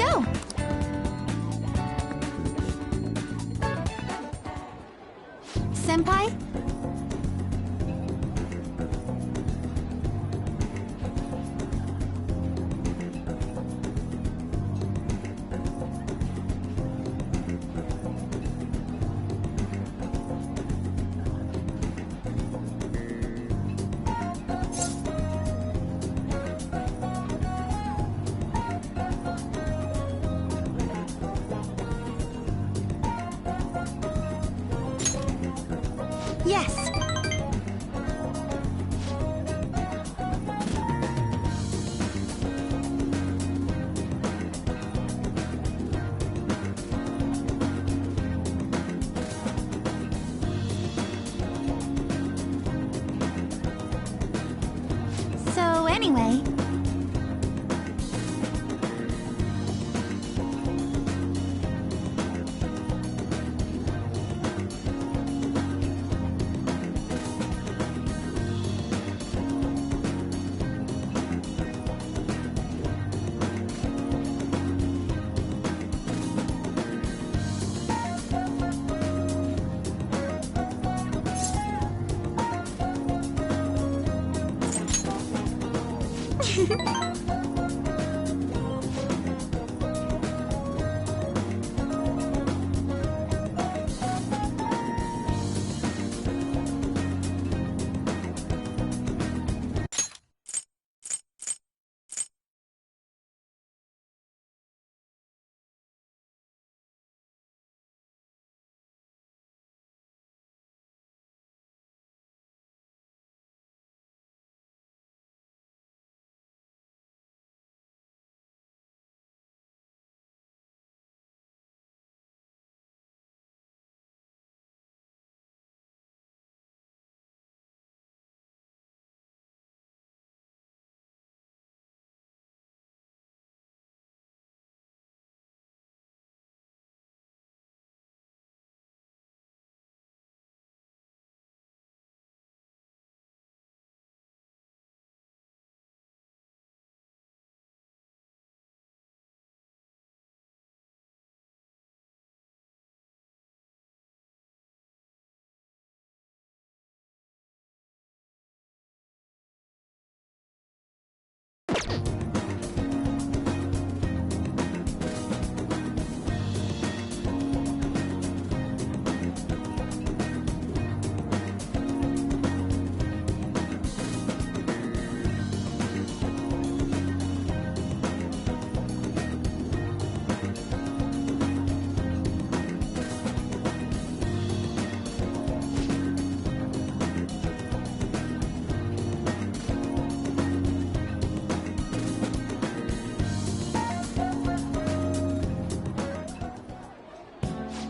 go! Senpai? Yes! So anyway...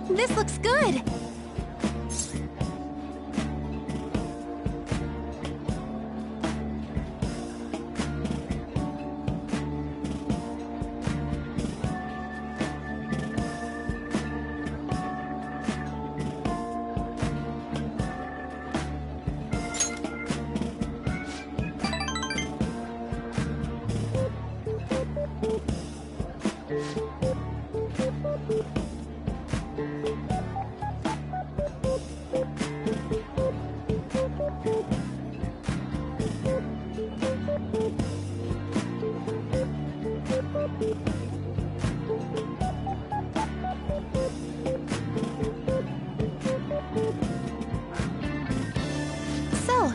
This looks good! So...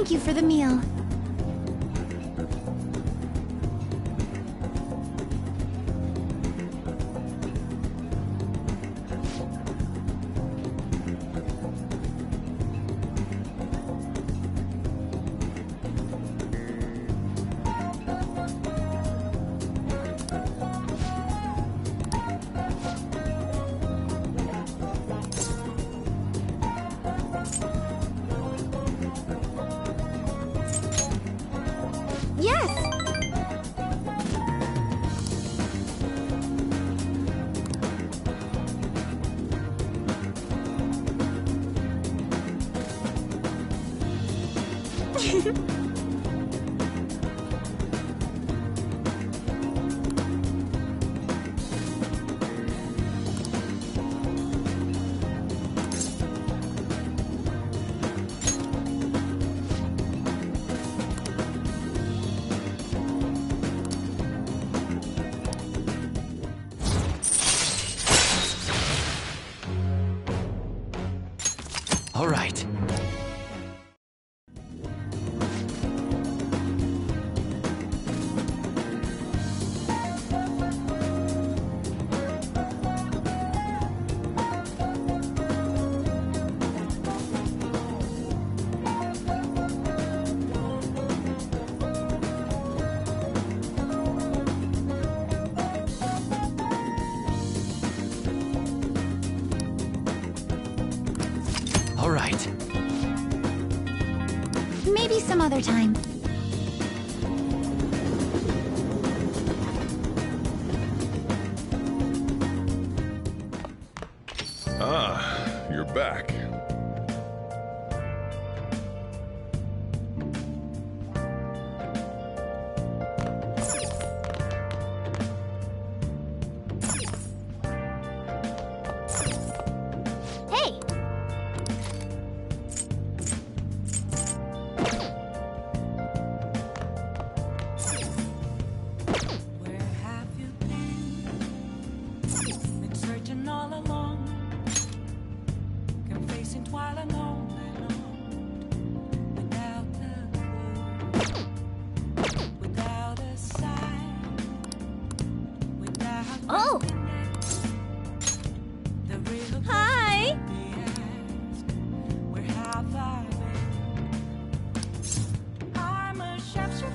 Thank you for the meal. Yes! All right. All right. Maybe some other time. Ah, you're back. Hey! Where have you been searching all along, confessing while alone and without a clue, without a sign, without Oh! the real Hi! be asked, where have I been? I'm a sharpshooter.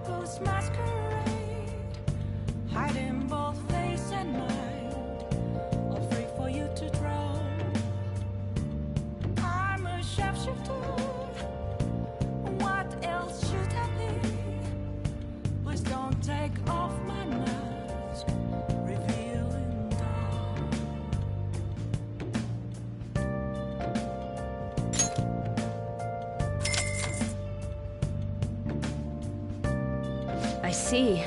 Ghost masquerade, hiding both face and mind, afraid for you to drown. I'm a sharpshooter. What else should I be? Please don't take off my mask, revealing dawn. I see.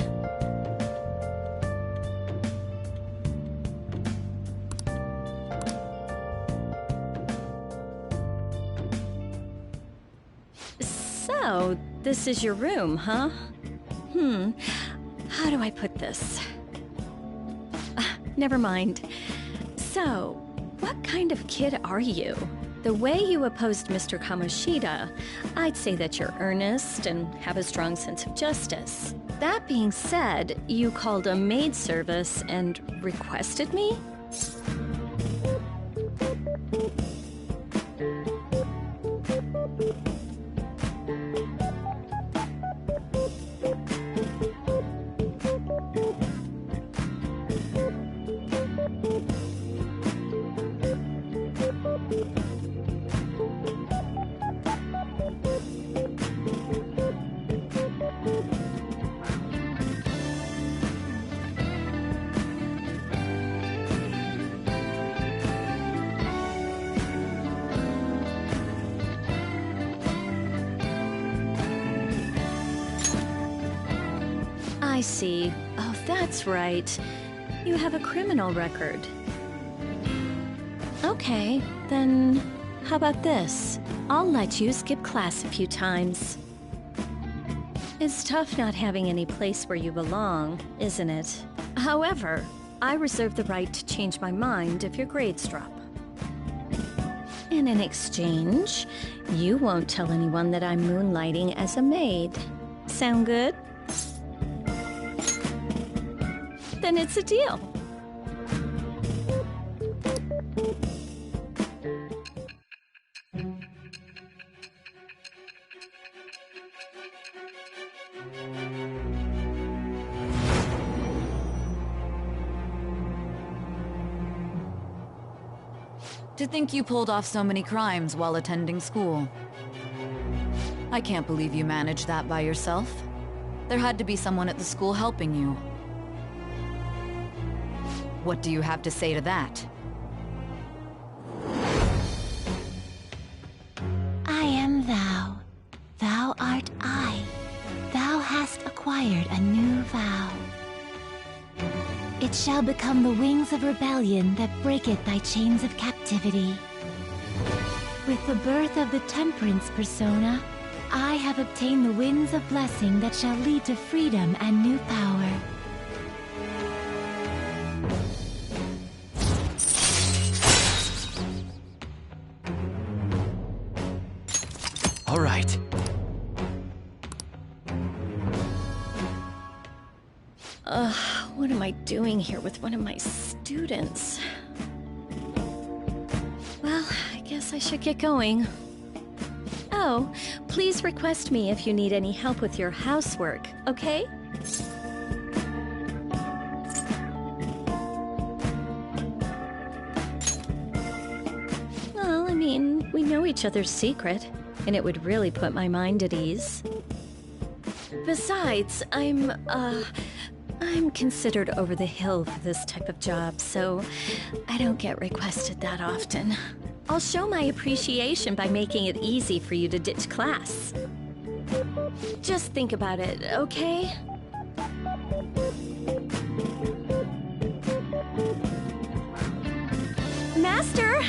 So, this is your room, huh? How do I put this? Never mind. So, what kind of kid are you? The way you opposed Mr. Kamoshida, I'd say that you're earnest and have a strong sense of justice. That being said, you called a maid service and requested me? I see. Oh, that's right. You have a criminal record. Okay, then how about this? I'll let you skip class a few times. It's tough not having any place where you belong, isn't it? However, I reserve the right to change my mind if your grades drop. And in exchange, you won't tell anyone that I'm moonlighting as a maid. Sound good? Then it's a deal. To think you pulled off so many crimes while attending school. I can't believe you managed that by yourself. There had to be someone at the school helping you. What do you have to say to that? I am thou. Thou art I. Thou hast acquired a new vow. It shall become the wings of rebellion that breaketh thy chains of captivity. With the birth of the temperance persona, I have obtained the winds of blessing that shall lead to freedom and new power. All right. What am I doing here with one of my students? Well, I guess I should get going. Oh, please request me if you need any help with your housework, okay? Well, I mean, we know each other's secret, and it would really put my mind at ease. Besides, I'm considered over the hill for this type of job, so I don't get requested that often. I'll show my appreciation by making it easy for you to ditch class. Just think about it, okay? Master!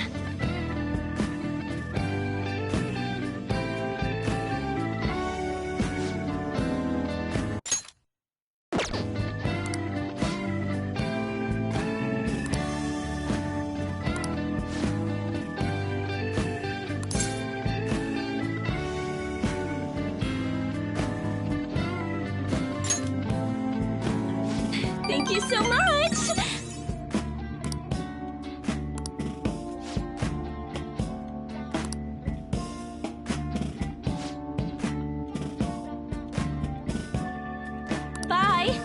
Thank you so much! Bye!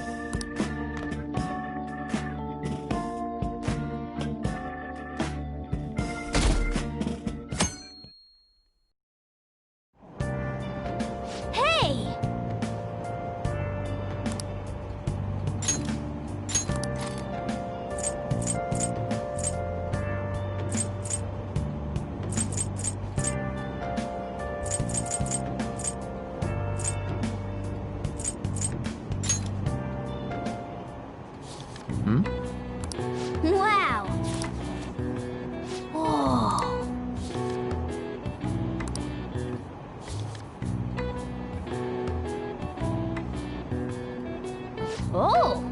Hey! Wow! Whoa! Oh!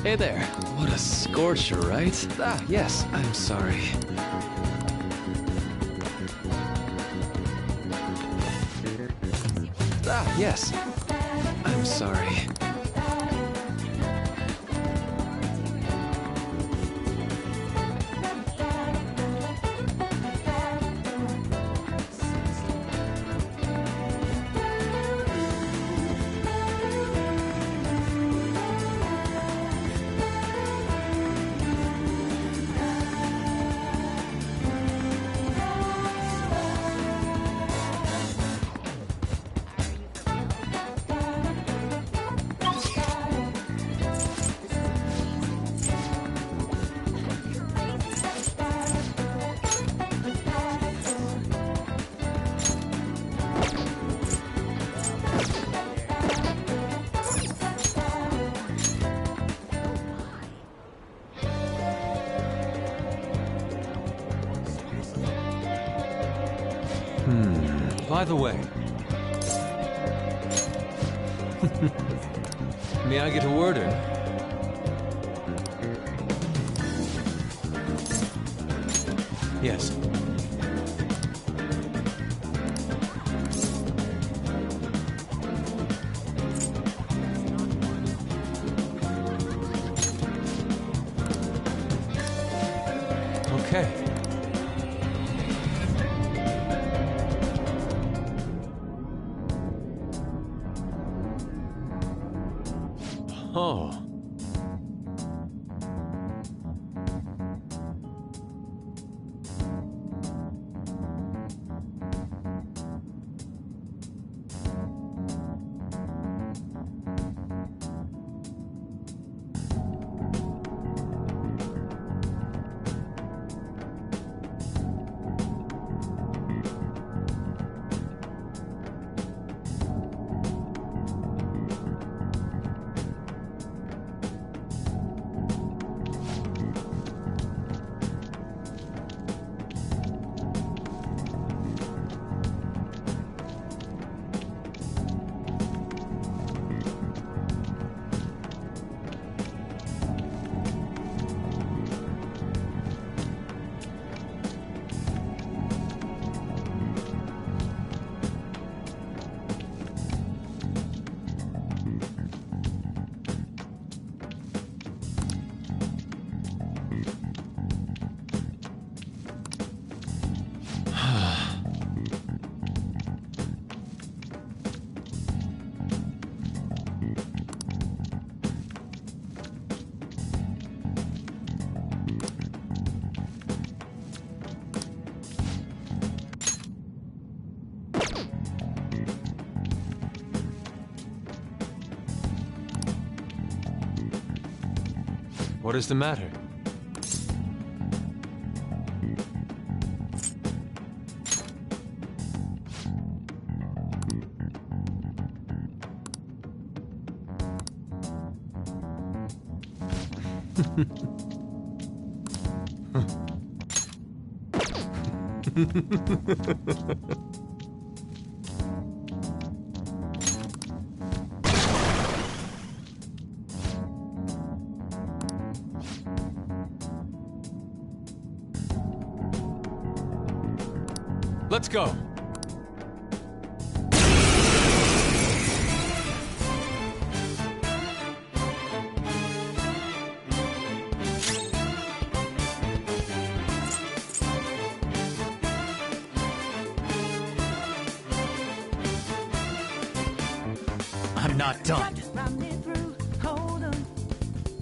Hey there. What a scorcher, right? Ah, yes. I'm sorry. Ah, yes. I'm sorry. By the way, may I get a word in? Yes. Okay. Oh. What is the matter? Let's go. I'm not done. Run me through, hold on,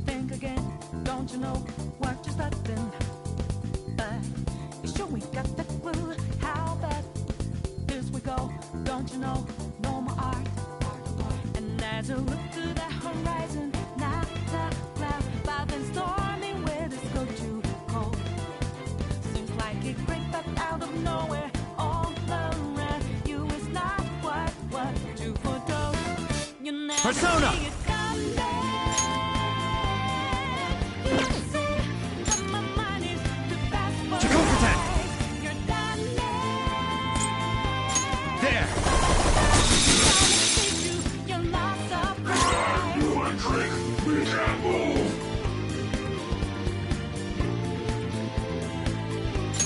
think again. Don't you know what just happened? You sure we got that clue? How bad this we go? Don't you know? No more art. And as I look to the horizon, not a cloud, but then storming with it's go too cold. Seems like it crept up out of nowhere, all around you is not what you foretold. You never Persona! see it coming. You see, but my mind is too fast for Chakotatan! you're done. There! You're lost of pride. One trick, we can't move.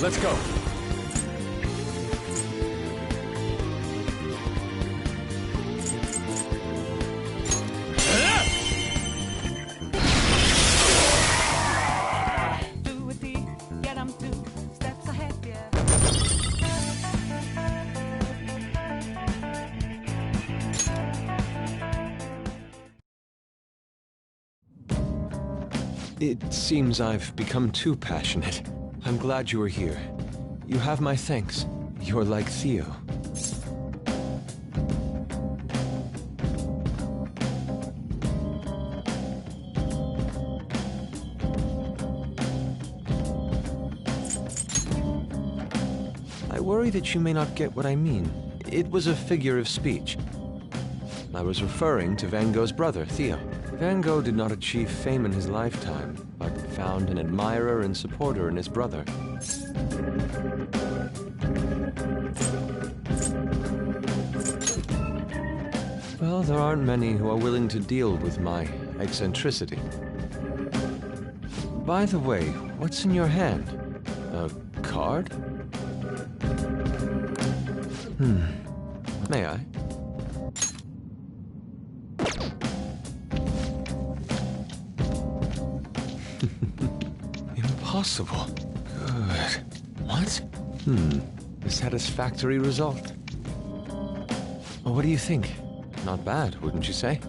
Let's go. Do it deep, get 'em 2 steps ahead, yeah. It seems I've become too passionate. I'm glad you are here. You have my thanks. You're like Theo. I worry that you may not get what I mean. It was a figure of speech. I was referring to Van Gogh's brother, Theo. Van Gogh did not achieve fame in his lifetime, but found an admirer and supporter in his brother. Well, there aren't many who are willing to deal with my eccentricity. By the way, what's in your hand? A card? May I? Impossible. Good. What? A satisfactory result. Well, what do you think? Not bad, wouldn't you say?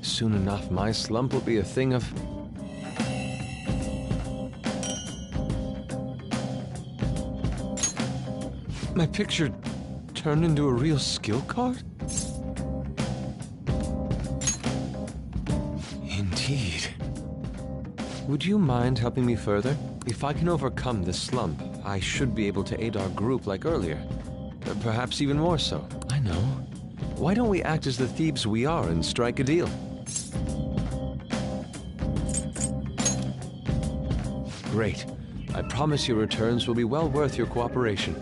Soon enough, my slump will be a thing of... My picture turned into a real skill card? Indeed. Would you mind helping me further? If I can overcome this slump, I should be able to aid our group like earlier. Perhaps even more so. I know. Why don't we act as the thieves we are and strike a deal? Great. I promise your returns will be well worth your cooperation.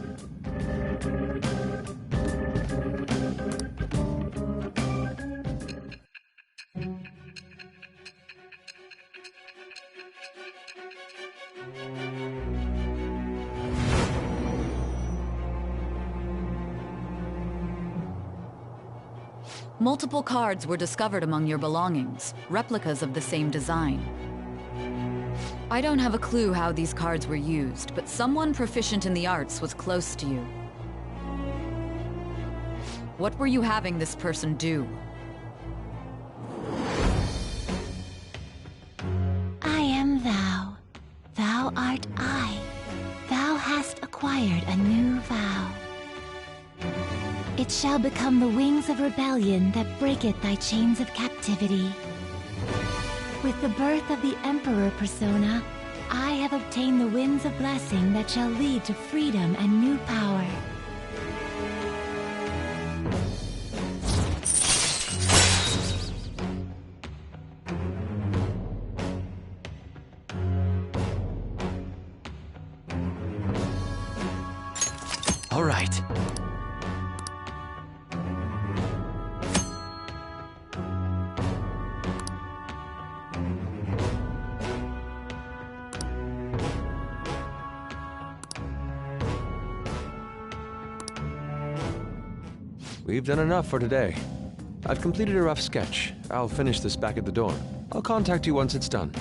Multiple cards were discovered among your belongings, replicas of the same design. I don't have a clue how these cards were used, but someone proficient in the arts was close to you. What were you having this person do? I am thou. Thou art I. Thou hast acquired a new vow. It shall become the wings of rebellion that breaketh thy chains of captivity. With the birth of the Emperor persona, I have obtained the winds of blessing that shall lead to freedom and new power. All right. We've done enough for today. I've completed a rough sketch. I'll finish this back at the dorm. I'll contact you once it's done.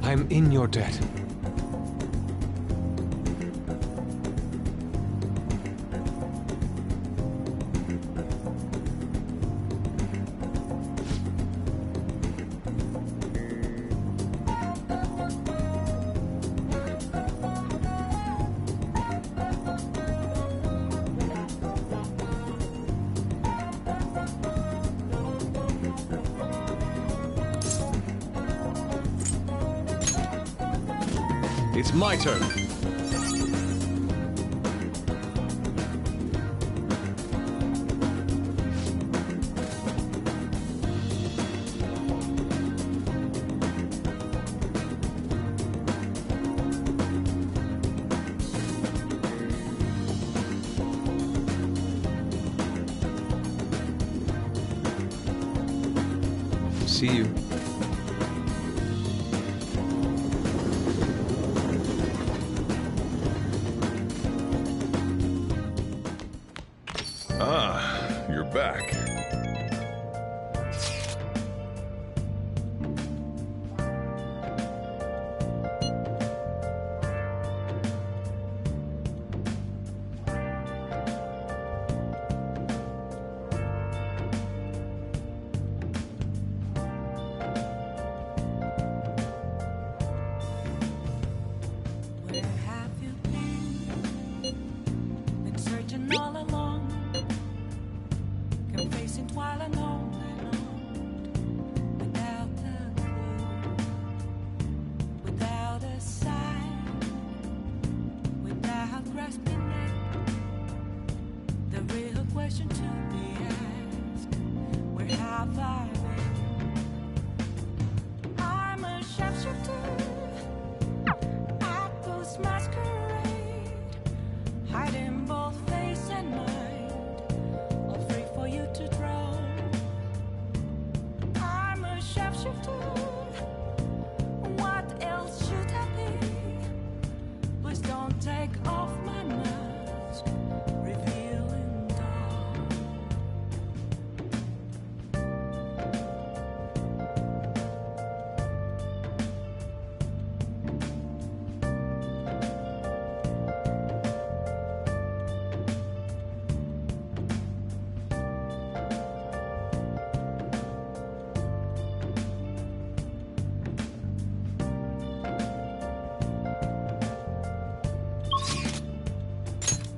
I'm in your debt. It's my turn. See you. Ah, you're back. Where have you been? Been searching all along, kept facing twilight on and on, without a clue, without a sign, without grasping it. The real question to be asked: where have I been? I'm a shapeshifter. Apples masquerade, hiding both face and mind, all free for you to draw. I'm a shapeshifter. What else should I be? Please don't take off my mask, revealing dawn.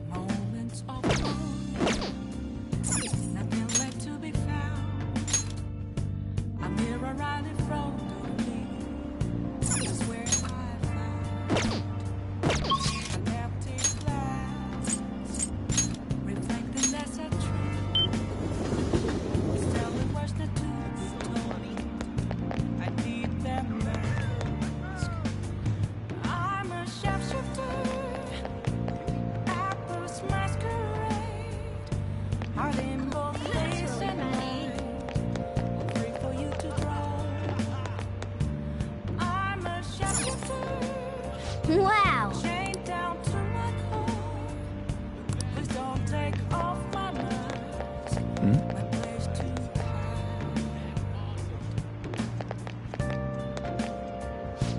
Moments of calm, nothing left to be found. A mirror right in front of me is where I found an empty glass, reflecting as a truth. It's telling words not to be told. I need them mask. I'm a shapeshifter. Apples masquerade, hiding both face and mind, all free for you to draw. I'm a shapeshifter, Wow! chained down to my core. Please don't take off my mask, my place to hide.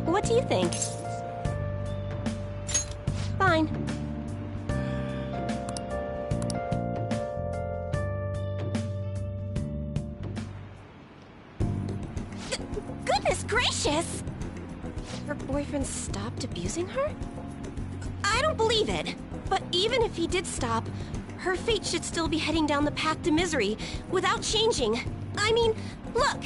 What do you think? Fine. Goodness gracious! Her boyfriend stopped abusing her? I don't believe it. But even if he did stop, her fate should still be heading down the path to misery without changing. I mean, look!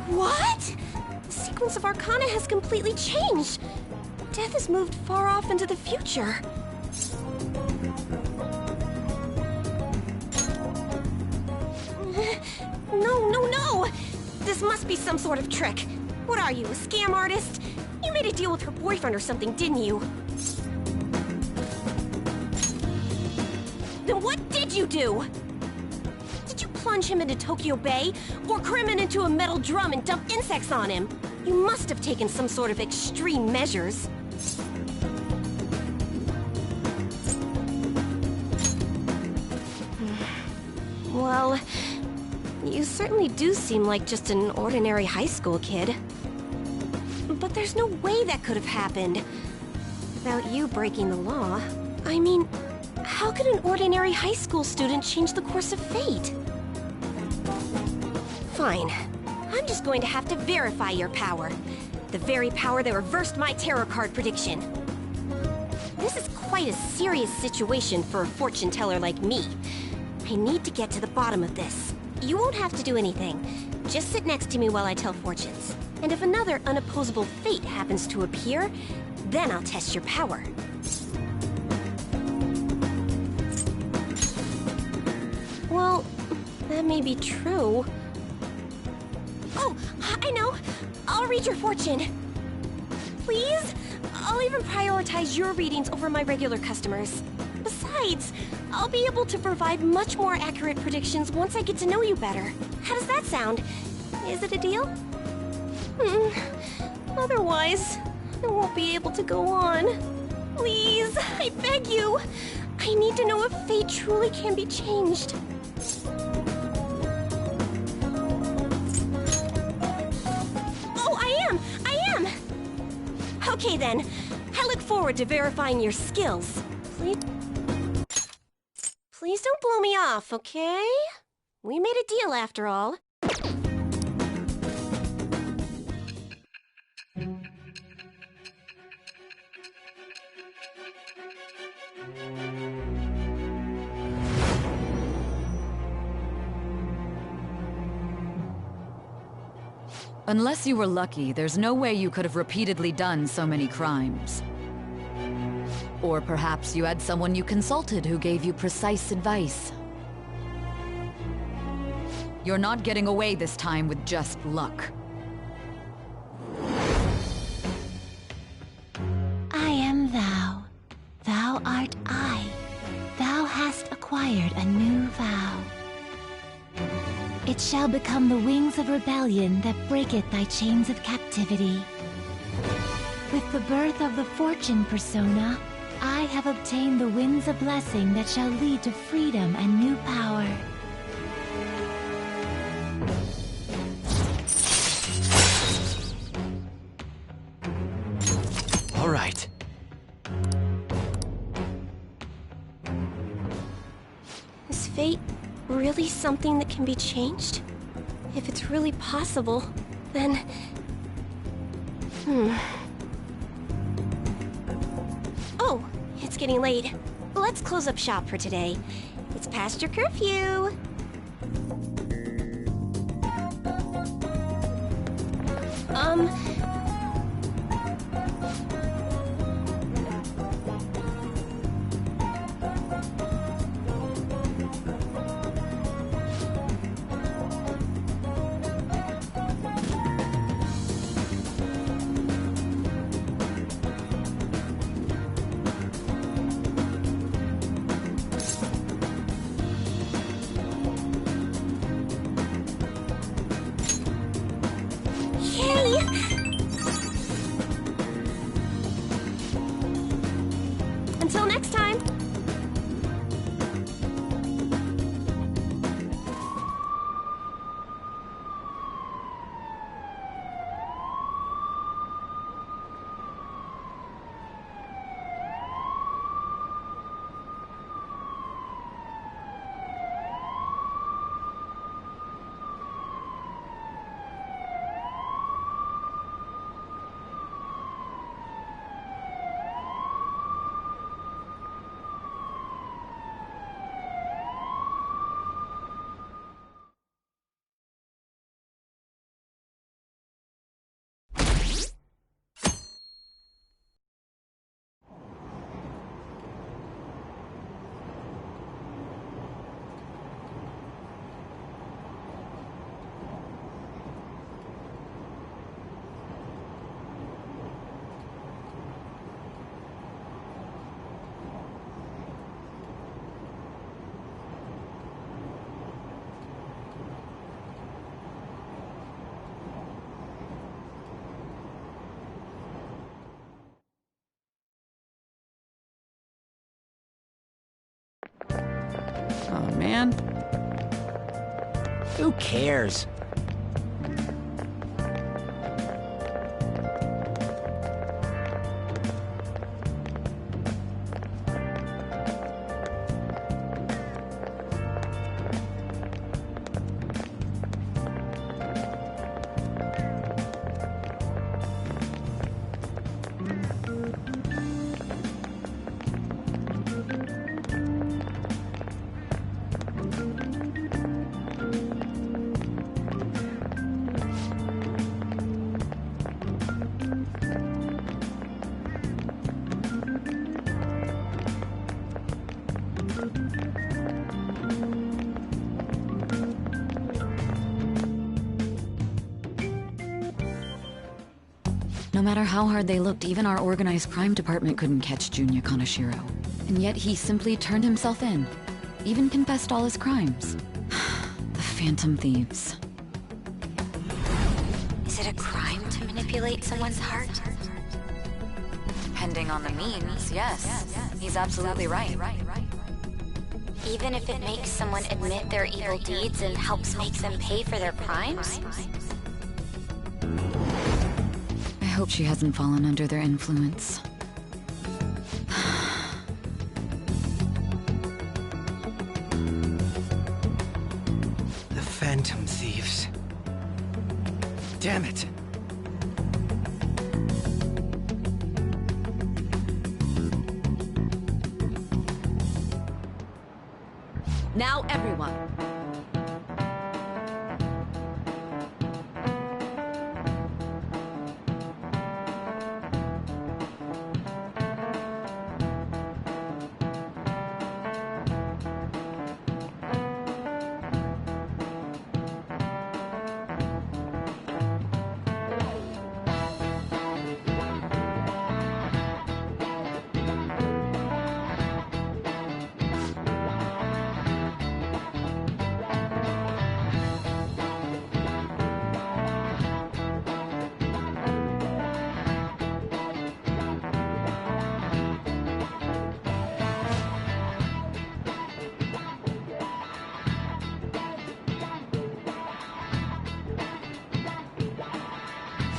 What? The sequence of Arcana has completely changed. Death has moved far off into the future. No! This must be some sort of trick. What are you, a scam artist? You made a deal with her boyfriend or something, didn't you? Then what did you do? Did you plunge him into Tokyo Bay? Or cram him into a metal drum and dump insects on him? You must have taken some sort of extreme measures. Well, you certainly do seem like just an ordinary high school kid. But there's no way that could have happened without you breaking the law. I mean, how could an ordinary high school student change the course of fate? Fine. I'm just going to have to verify your power. The very power that reversed my tarot card prediction. This is quite a serious situation for a fortune teller like me. I need to get to the bottom of this. You won't have to do anything. Just sit next to me while I tell fortunes. And if another unopposable fate happens to appear, then I'll test your power. Well, that may be true. Oh, I know. I'll read your fortune. Please? I'll even prioritize your readings over my regular customers. Besides, Besides, I'll be able to provide much more accurate predictions once I get to know you better. How does that sound? Is it a deal? Otherwise, I won't be able to go on. Please, I beg you. I need to know if fate truly can be changed. Oh, I am! Okay then, I look forward to verifying your skills. Please don't blow me off, okay? We made a deal after all. Unless you were lucky, there's no way you could have repeatedly done so many crimes. Or perhaps you had someone you consulted who gave you precise advice. You're not getting away this time with just luck. I am thou. Thou art I. Thou hast acquired a new vow. It shall become the wings of rebellion that breaketh thy chains of captivity. With the birth of the fortune persona, I have obtained the winds of blessing that shall lead to freedom and new power. All right. Is fate really something that can be changed? If it's really possible, then... Oh, it's getting late. Let's close up shop for today. It's past your curfew. Until next time! Oh, man. Who cares? No matter how hard they looked, even our organized crime department couldn't catch Junya Kaneshiro. And yet he simply turned himself in. Even confessed all his crimes. The Phantom Thieves. Is it a crime to manipulate someone's heart? Depending on the means, yes. He's absolutely right. Even if it makes someone admit their evil deeds and helps make them pay for their crimes? I hope she hasn't fallen under their influence. The Phantom Thieves. Damn it! Now, everyone.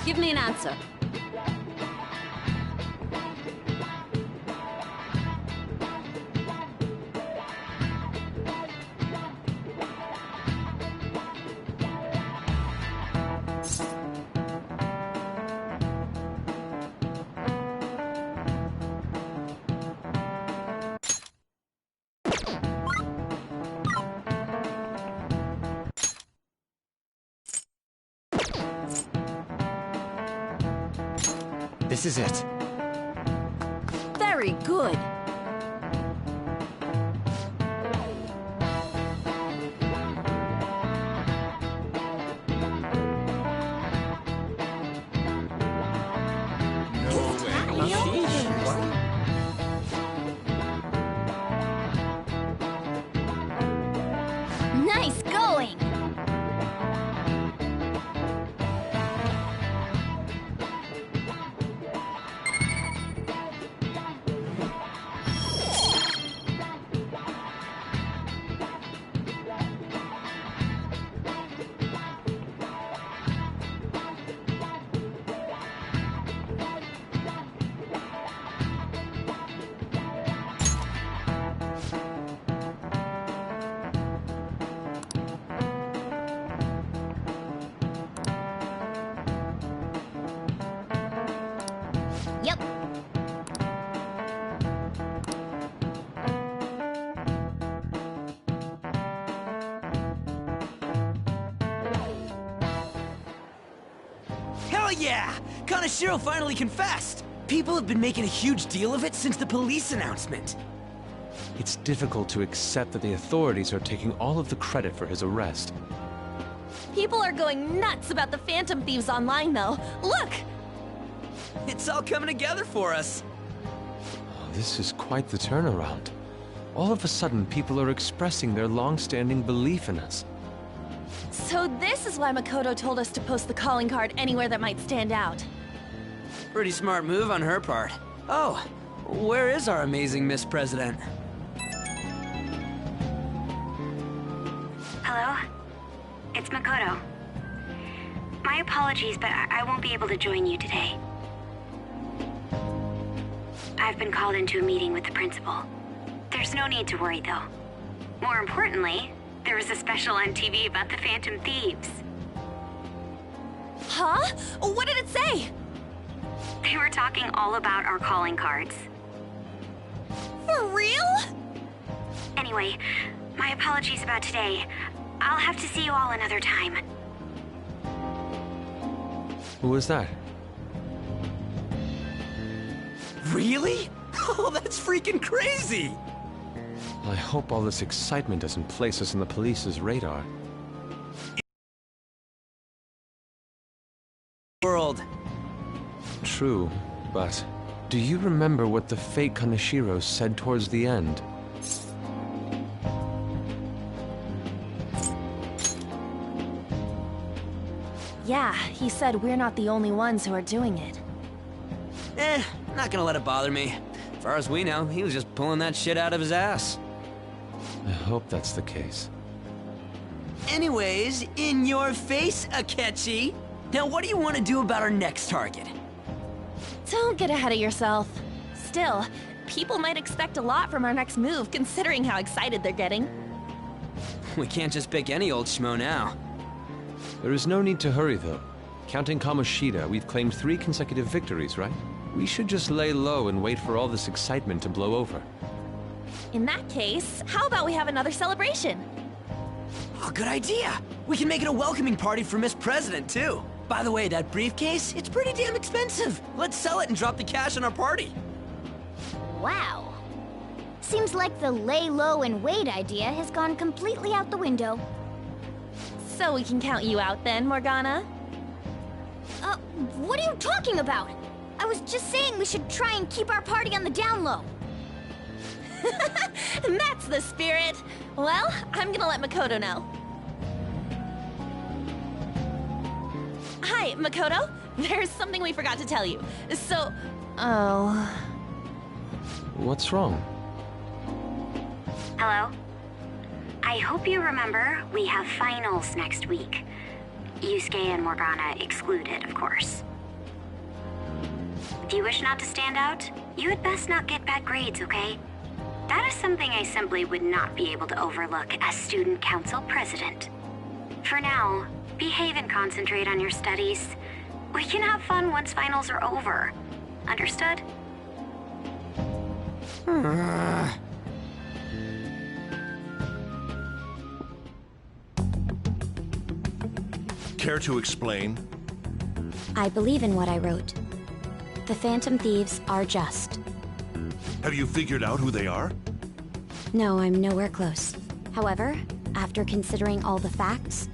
Give me an answer. This is it. Very good. Nice going! Yep. Hell yeah! Kanashiro finally confessed! People have been making a huge deal of it since the police announcement. It's difficult to accept that the authorities are taking all of the credit for his arrest. People are going nuts about the Phantom Thieves online, though. Look! It's all coming together for us. Oh, this is quite the turnaround. All of a sudden, people are expressing their long-standing belief in us. So this is why Makoto told us to post the calling card anywhere that might stand out. Pretty smart move on her part. Oh, where is our amazing Miss President? Hello? It's Makoto. My apologies, but I won't be able to join you today. I've been called into a meeting with the principal. There's no need to worry, though. More importantly, there was a special on TV about the Phantom Thieves. Huh? What did it say? They were talking all about our calling cards. For real? Anyway, my apologies about today. I'll have to see you all another time. Who was that? Really? Oh, that's freaking crazy! I hope all this excitement doesn't place us on the police's radar. World. True, but Do you remember what the fake Kaneshiro said towards the end? Yeah, he said we're not the only ones who are doing it. Not gonna let it bother me. As far as we know, he was just pulling that shit out of his ass. I hope that's the case. Anyways, in your face, Akechi. Now what do you want to do about our next target? Don't get ahead of yourself. Still, people might expect a lot from our next move, considering how excited they're getting. We can't just pick any old schmo now. There is no need to hurry, though. Counting Kamoshida, we've claimed 3 consecutive victories, right? We should just lay low and wait for all this excitement to blow over. In that case, how about we have another celebration? Oh, good idea! We can make it a welcoming party for Miss President, too. By the way, that briefcase, it's pretty damn expensive. Let's sell it and drop the cash on our party. Wow. Seems like the lay low and wait idea has gone completely out the window. So we can count you out then, Morgana? What are you talking about? I was just saying we should try and keep our party on the down low. That's the spirit. Well, I'm gonna let Makoto know. Hi, Makoto. There's something we forgot to tell you. So, What's wrong? Hello? I hope you remember we have finals next week. Yusuke and Morgana excluded, of course. If you wish not to stand out, you had best not get bad grades, okay? That is something I simply would not be able to overlook as student council president. For now, behave and concentrate on your studies. We can have fun once finals are over. Understood? Care to explain? I believe in what I wrote. The Phantom Thieves are just. Have you figured out who they are? No, I'm nowhere close. However, after considering all the facts,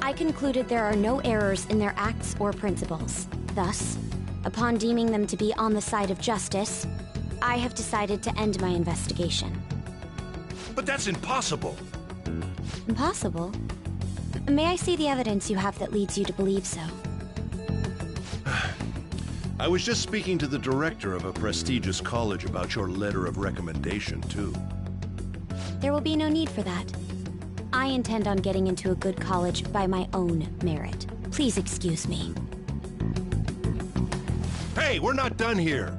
I concluded there are no errors in their acts or principles. Thus, upon deeming them to be on the side of justice, I have decided to end my investigation. But that's impossible! Impossible? May I see the evidence you have that leads you to believe so? I was just speaking to the director of a prestigious college about your letter of recommendation, too. There will be no need for that. I intend on getting into a good college by my own merit. Please excuse me. Hey, we're not done here!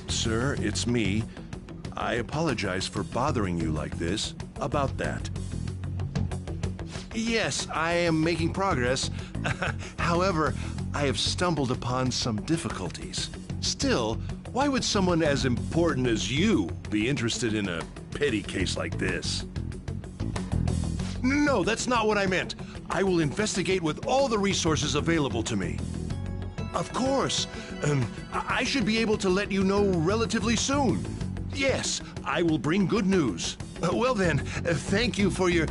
Sir, it's me. I apologize for bothering you like this. About that. Yes, I am making progress. However, I have stumbled upon some difficulties. Still, why would someone as important as you be interested in a petty case like this? No, that's not what I meant. I will investigate with all the resources available to me. Of course. I should be able to let you know relatively soon. Yes, I will bring good news. Well then, thank you for your...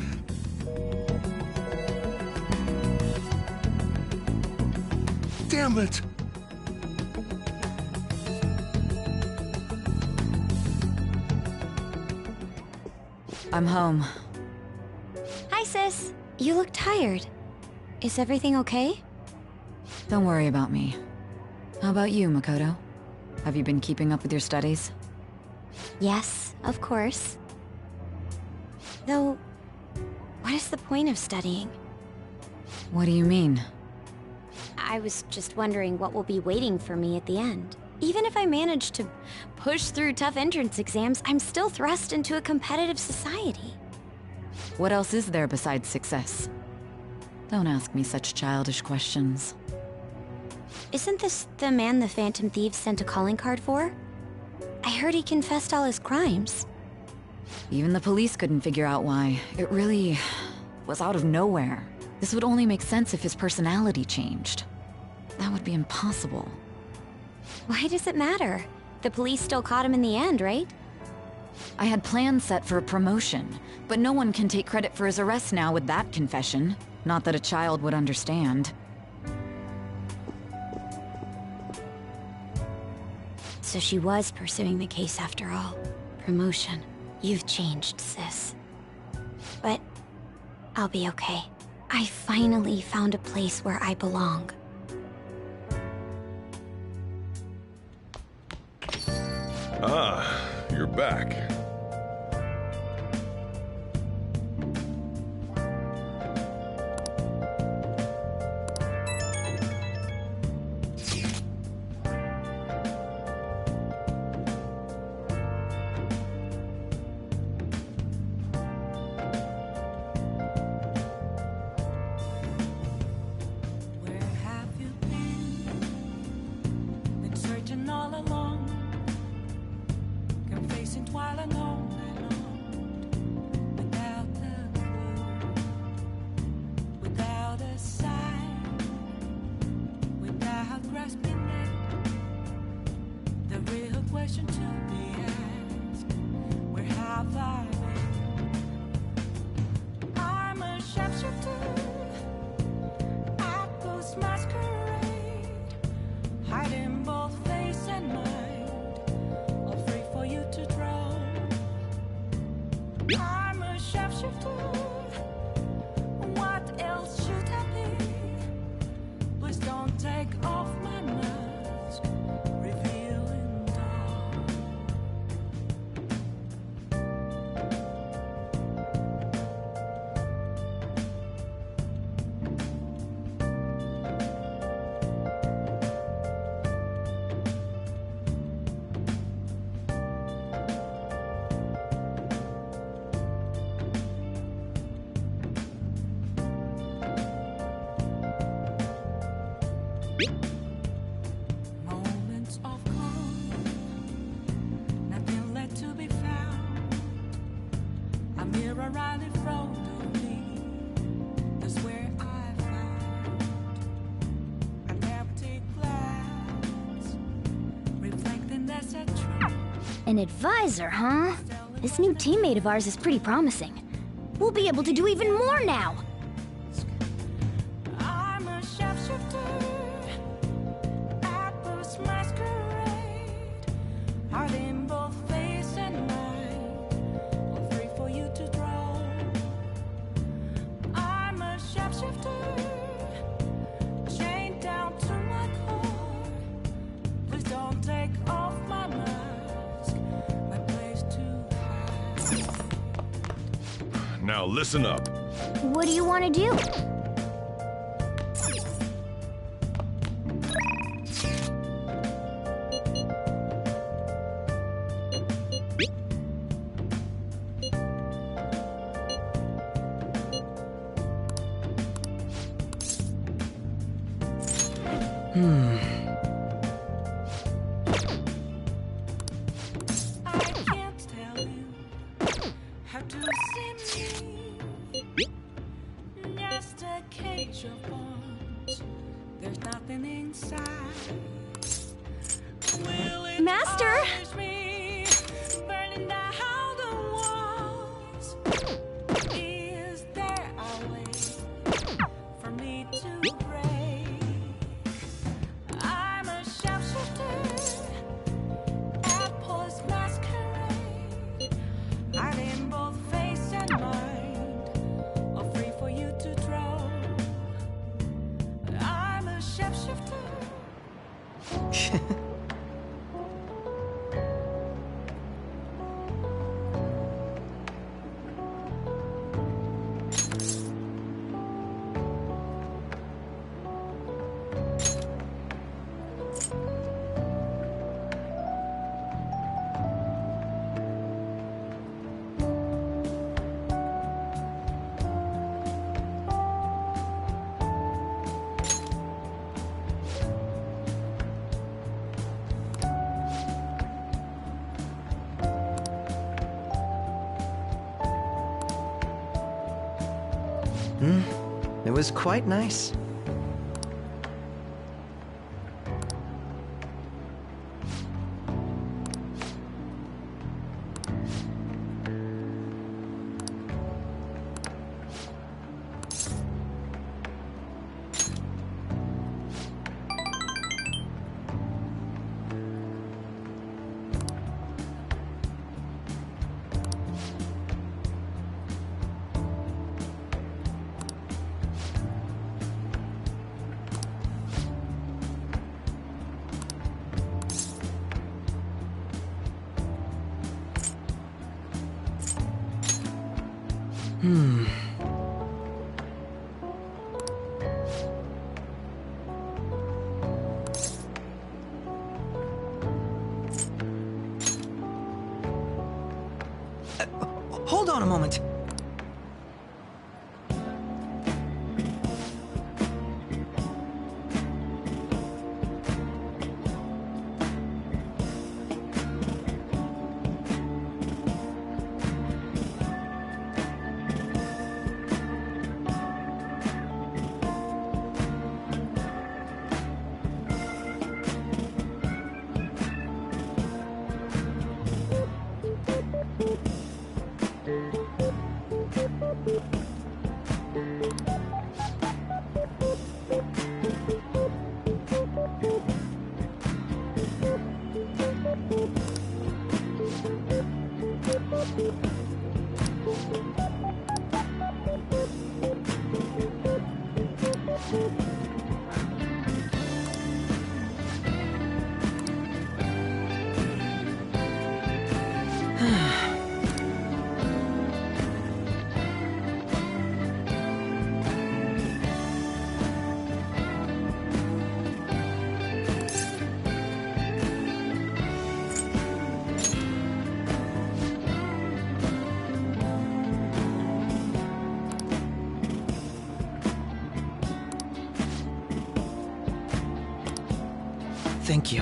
Damn it! I'm home. Hi, sis. You look tired. Is everything okay? Don't worry about me. How about you, Makoto? Have you been keeping up with your studies? Yes, of course. Though, what is the point of studying? What do you mean? I was just wondering what will be waiting for me at the end. Even if I manage to push through tough entrance exams, I'm still thrust into a competitive society. What else is there besides success? Don't ask me such childish questions. Isn't this the man the Phantom Thieves sent a calling card for? I heard he confessed all his crimes. Even the police couldn't figure out why. It really was out of nowhere. This would only make sense if his personality changed. That would be impossible. Why does it matter? The police still caught him in the end, right? I had plans set for a promotion, but no one can take credit for his arrest now with that confession. Not that a child would understand. So she was pursuing the case after all. Promotion. You've changed, sis. But I'll be okay. I finally found a place where I belong. Ah, you're back. Where have you been? Been searching all along, kept facing twilight on and on, without a clue, without a sign, without grasping it. The real question to be asked: where have I been? I'm a sharpshooter. Masquerade, hiding both face and mind, all free for you to draw. I'm a sharpshooter. What else should I be? Please don't take off my mask, revealing dawn. Moments of calm, nothing left to be found. A mirror right in front of me, that's where I found an empty glass, reflecting that's a truth. An advisor, huh? This new teammate of ours is pretty promising. We'll be able to do even more now! I'm a sharpshooter, apples masquerade, hiding both face and mind, all free for you to draw. I'm a sharpshooter, chained down to my core. Please don't take off my mask, my place to hide. Now listen up. What do you want to do? I can't tell you how to see me. Just a cage of bones. There's nothing inside. Will it Master! always be burning down the walls? Is there a way for me to break? I'm a sharpshooter, apples masquerade, hiding both face and mind, all free for you to draw. I'm a shapeshifter. It was quite nice. Hold on a moment. Thank you.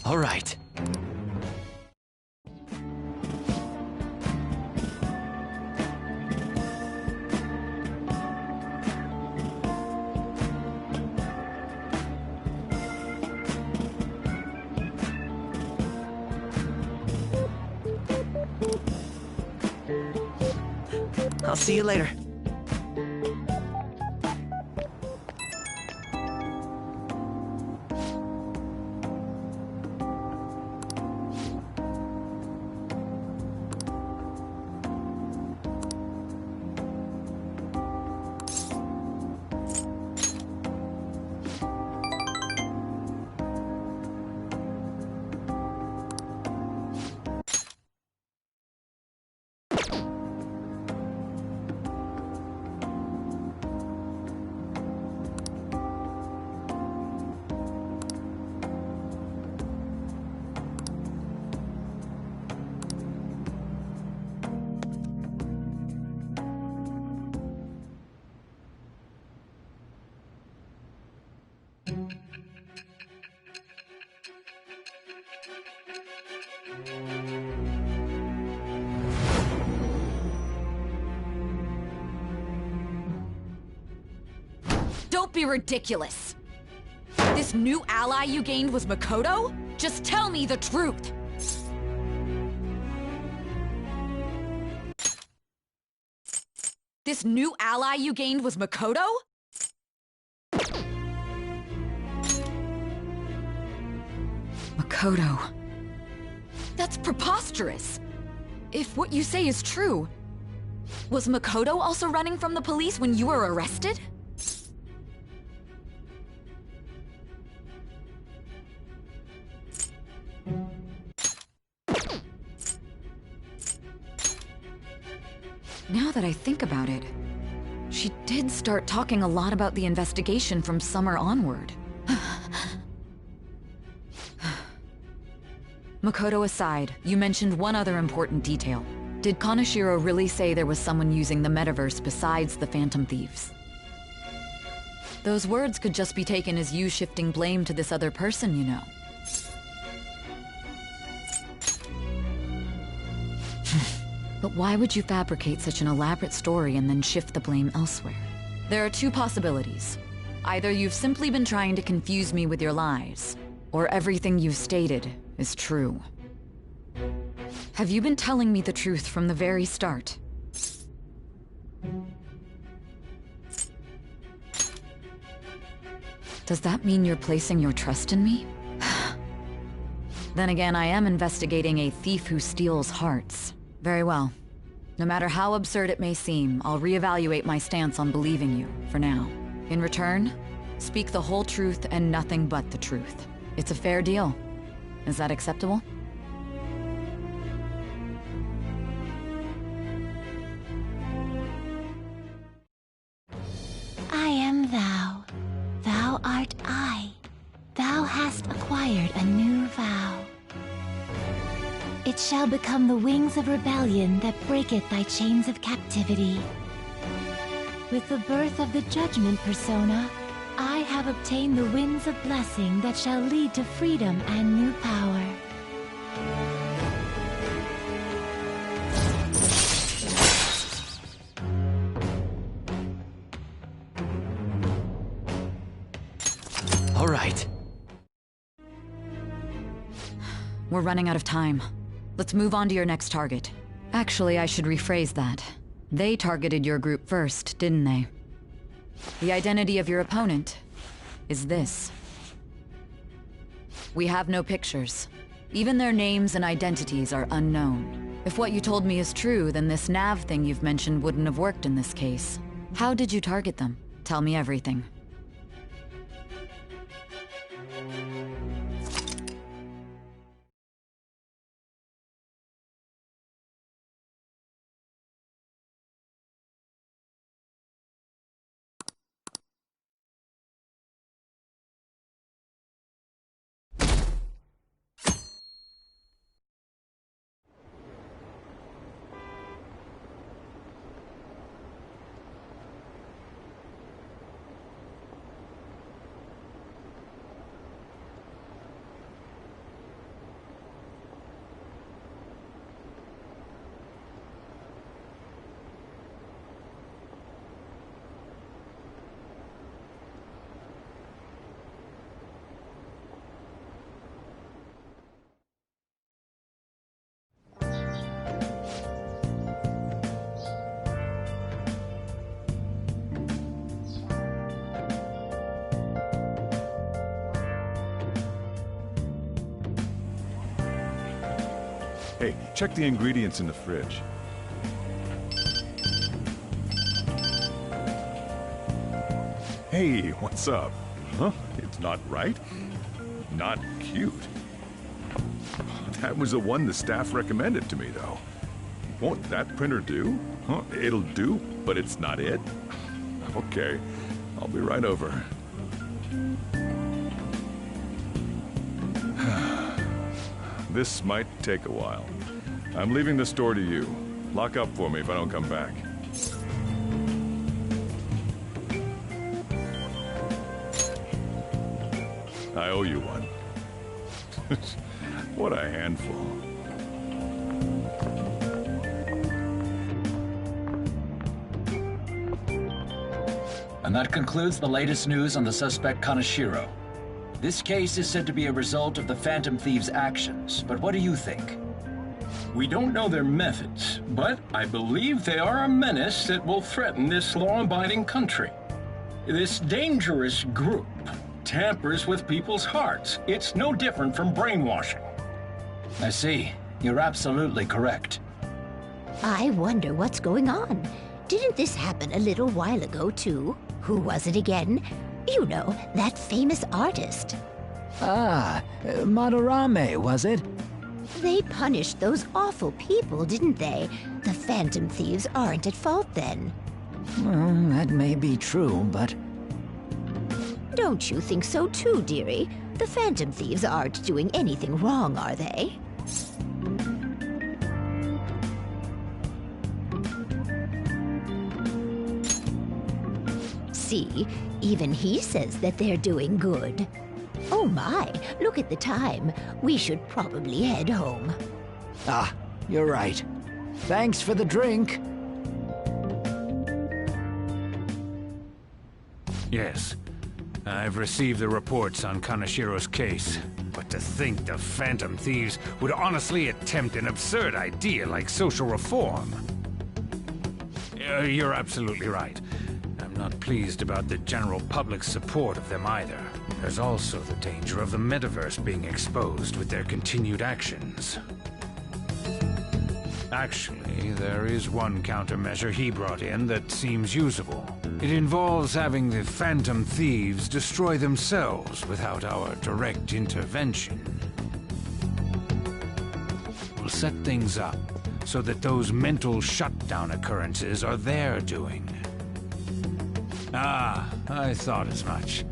All right. I'll see you later. Don't be ridiculous! This new ally you gained was Makoto? Just tell me the truth! This new ally you gained was Makoto? Makoto. That's preposterous! If what you say is true, was Makoto also running from the police when you were arrested? Now that I think about it, she did start talking a lot about the investigation from summer onward. Makoto aside, you mentioned one other important detail. Did Kaneshiro really say there was someone using the metaverse besides the Phantom Thieves? Those words could just be taken as you shifting blame to this other person, you know. But why would you fabricate such an elaborate story and then shift the blame elsewhere? There are two possibilities. Either you've simply been trying to confuse me with your lies, or everything you've stated is true. Have you been telling me the truth from the very start? Does that mean you're placing your trust in me? Then again, I am investigating a thief who steals hearts. Very well. No matter how absurd it may seem, I'll reevaluate my stance on believing you, for now. In return, speak the whole truth and nothing but the truth. It's a fair deal. Is that acceptable? I am thou. Thou art I. Thou hast acquired a new vow. It shall become the wings of rebellion that breaketh thy chains of captivity. With the birth of the judgment persona, I have obtained the winds of blessing that shall lead to freedom and new power. All right. We're running out of time. Let's move on to your next target. Actually, I should rephrase that. They targeted your group first, didn't they? The identity of your opponent is this. We have no pictures. Even their names and identities are unknown. If what you told me is true, then this nav thing you've mentioned wouldn't have worked in this case. How did you target them? Tell me everything. Hey, check the ingredients in the fridge. Hey, what's up? Huh? It's not right? Not cute. That was the one the staff recommended to me, though. Won't that printer do? Huh? It'll do, but it's not it? Okay, I'll be right over. This might take a while. I'm leaving the store to you. Lock up for me if I don't come back. I owe you one. What a handful. And that concludes the latest news on the suspect Kaneshiro. This case is said to be a result of the Phantom Thieves' actions, but what do you think? We don't know their methods, but I believe they are a menace that will threaten this law-abiding country. This dangerous group tampers with people's hearts. It's no different from brainwashing. I see. You're absolutely correct. I wonder what's going on. Didn't this happen a little while ago, too? Who was it again? You know, that famous artist. Ah, Madarame, was it? They punished those awful people, didn't they? The Phantom Thieves aren't at fault then. Well, that may be true, but... Don't you think so too, dearie? The Phantom Thieves aren't doing anything wrong, are they? See, even he says that they're doing good. Oh my, look at the time. We should probably head home. Ah, you're right. Thanks for the drink. Yes. I've received the reports on Kaneshiro's case. But to think the Phantom Thieves would honestly attempt an absurd idea like social reform. You're absolutely right. I'm not pleased about the general public's support of them either. There's also the danger of the metaverse being exposed with their continued actions. Actually, there is one countermeasure he brought in that seems usable. It involves having the Phantom Thieves destroy themselves without our direct intervention. set things up so that those mental shutdown occurrences are their doing. Ah, I thought as much.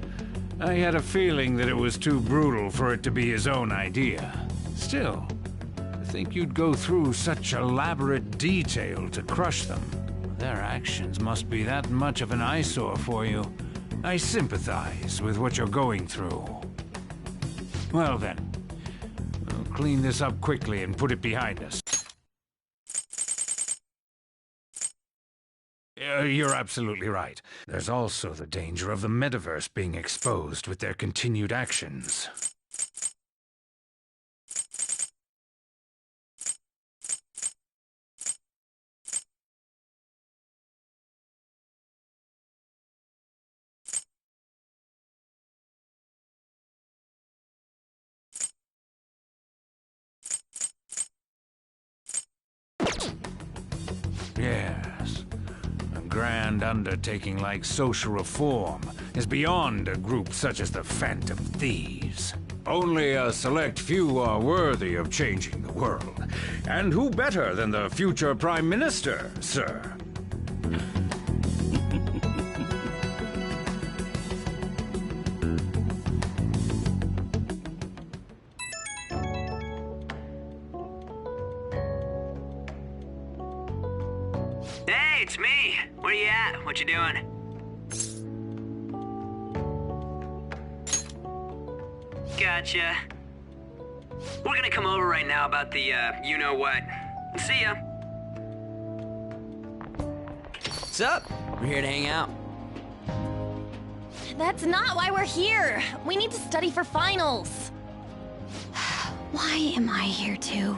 I had a feeling that it was too brutal for it to be his own idea. Still, to think you'd go through such elaborate detail to crush them. Their actions must be that much of an eyesore for you. I sympathize with what you're going through. Well then, we'll clean this up quickly and put it behind us. You're absolutely right. There's also the danger of the metaverse being exposed with their continued actions. Yes. A grand undertaking like social reform is beyond a group such as the Phantom Thieves. Only a select few are worthy of changing the world. And who better than the future Prime Minister, sir? Hey, it's me. Where you at? What you doing? Gotcha. We're gonna come over right now about the, you-know-what. See ya. What's up? We're here to hang out. That's not why we're here. We need to study for finals. Why am I here too?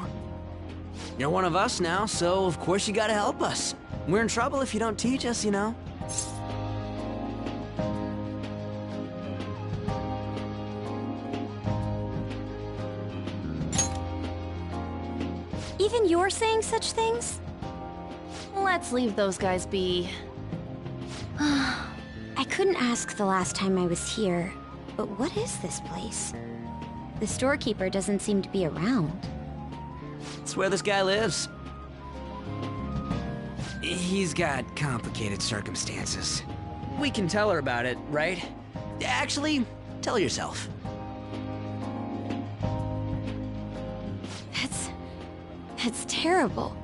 You're one of us now, so of course you gotta help us. We're in trouble if you don't teach us, you know. Even you're saying such things? Let's leave those guys be. I couldn't ask the last time I was here, but what is this place? The storekeeper doesn't seem to be around. It's where this guy lives. He's got complicated circumstances. We can tell her about it, right? Actually, tell yourself. That's terrible.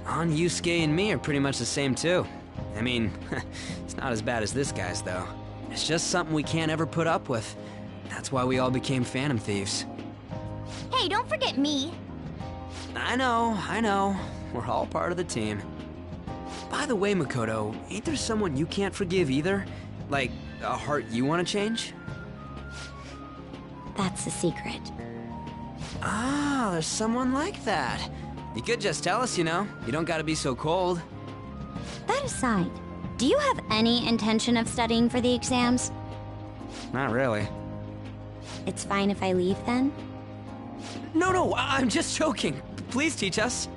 On Yusuke and me are pretty much the same too. I mean, it's not as bad as this guy's though. It's just something we can't ever put up with. That's why we all became Phantom Thieves. Hey, don't forget me. I know. We're all part of the team. By the way, Makoto, ain't there someone you can't forgive either? Like, a heart you want to change? That's a secret. Ah, there's someone like that. You could just tell us, you know. You don't gotta be so cold. That aside, do you have any intention of studying for the exams? Not really. It's fine if I leave then? No, I'm just joking. Please teach us.